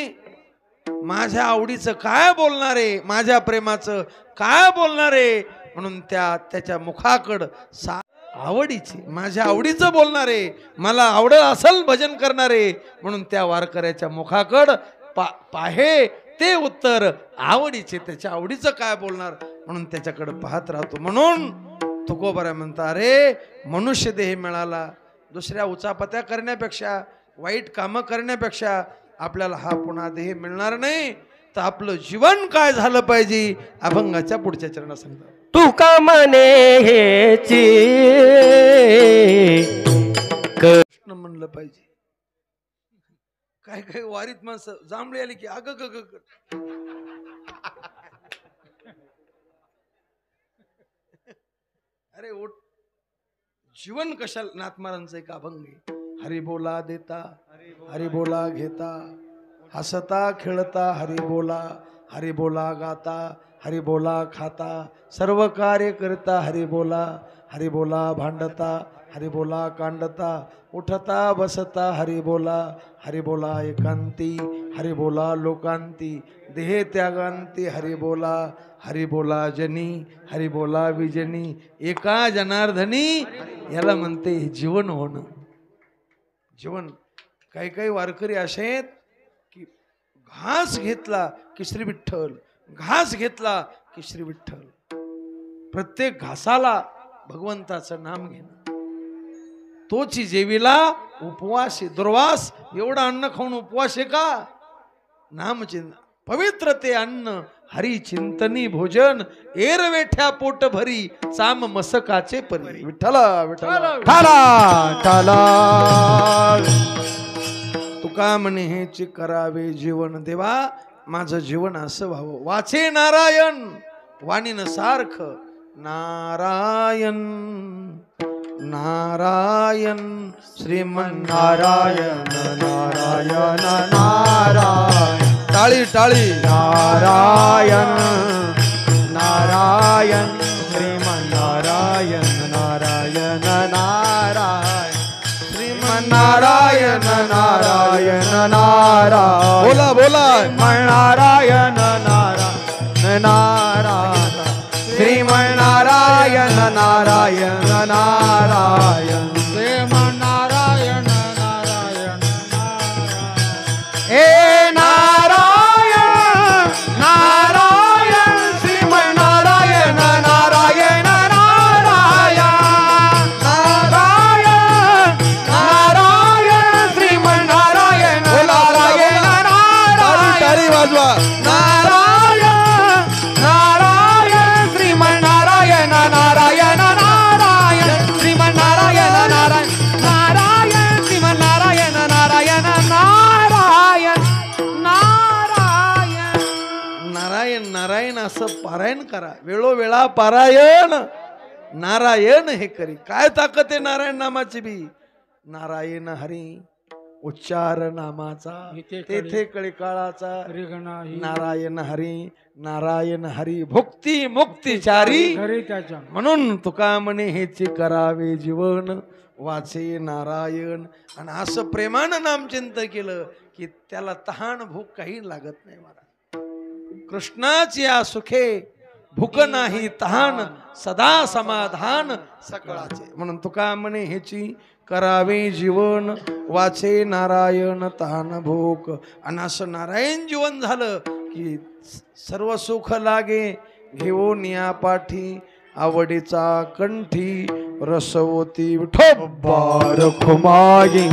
माझ्या आवडीचं काय बोलणारे माझ्या प्रेमाचं काय बोलणारे म्हणून त्याच्या मुखाकड आवडीची माझ्या आवडीचं बोलणारे मला आवड असल भजन करणारे म्हणून त्या वारकऱ्याच्या मुखाकड पाहे ते उत्तर आवडीचे त्याच्या आवडीचं काय बोलणार म्हणून त्याच्याकडे पाहत राहतो. म्हणून तुकोबरा म्हणता अरे मनुष्य देह मिळाला दुसऱ्या उचापत्या करण्यापेक्षा वाईट कामं करण्यापेक्षा आपल्याला हा पुन्हा देह मिळणार नाही तर आपलं जीवन काय झालं पाहिजे अभंगाच्या पुढच्या चरणात सांगतात. तुका म्हणे हेची कृष्ण म्हणलं पाहिजे. काय काय वारीत माणसं जांभळी आली की अग ग ग अरे उठ जीवन कशाला नाथ महाराजांचं एक अभंग आहे. हरी बोला देता हरी बोला घेता हसता खेळता हरी बोला गाता हरी बोला खाता सर्व कार्य करता हरी बोला भांडता हरी बोला कांडता उठता बसता हरी बोला एकांती हरी बोला लोकांती देह त्यागांती हरी बोला जनी हरी बोला विजनी एका जनार्दनी याला म्हणते जीवन होणं. जीवन काही काही वारकरी असे आहेत की घास घेतला की श्री विठ्ठल घास घेतला की श्री विठ्ठल प्रत्येक घासाला भगवंताचं नाम घेणं. तोची जेवीला उपवास आहे दुर्वास एवढा अन्न खाऊन उपवास आहे का नामचिंत पवित्र ते अन्न हरी चिंतनी भोजन एरवेठ्या पोट भरी चाम मसकाचे परी. विठ्ठला विठ्ठला ठाला ठाला तुका म्हणे हेची करावे जीवन देवा माझं जीवन असं व्हावं वाचे नारायण वाणीनं सारख नारायण नारायण श्रीमन्नारायण नारायण नारायण टाळी टाळी नारायण नारायण श्रीमन्नारायण नारायण नारायण श्रीमन्नारायण नारायण नारायण बोला बोला नारायण नारायण नारायण श्रीमन्नारायण नारायण नारायण श्रीमन्नारायण नारायण हे नारायण नारायण श्रीमन्नारायण नारायण नारायण नारायण नारायण श्रीमन्नारायण नारायण नारायण टाळी वाजवा नारायण नारायण श्रीमन्नारायण नारायण नारायण श्रीमन्नारायण नारायण नारायण श्रीमन्नारायण नारायण नारायण नारायण नारायण नारायण असं पारायण करा वेळोवेळा पारायण नारायण हे करी. काय ताकद आहे नारायण नामाची बी नारायण हरी उच्चार नामाचा तेथे कळी काळाचा नारायण हरी भुक्ती मुक्तिचारी घरी त्याच्या म्हणून तुका म्हणे हेची करावे जीवन वाचे नारायण. आणि असं प्रेमानं नामचिंतन केलं की त्याला तहान भूक काही लागत नाही. मला कृष्णाची या सुखे भूक नाही तहान सदा समाधान सकळाचे. म्हणून तुका म्हणे हेची करावे जीवन वाचे नारायण तान भूक. आणि असं नारायण जीवन झालं की सर्व सुख लागे घेऊन या पाठी आवडीचा कंठी रसवती विठोबा बार खुमागी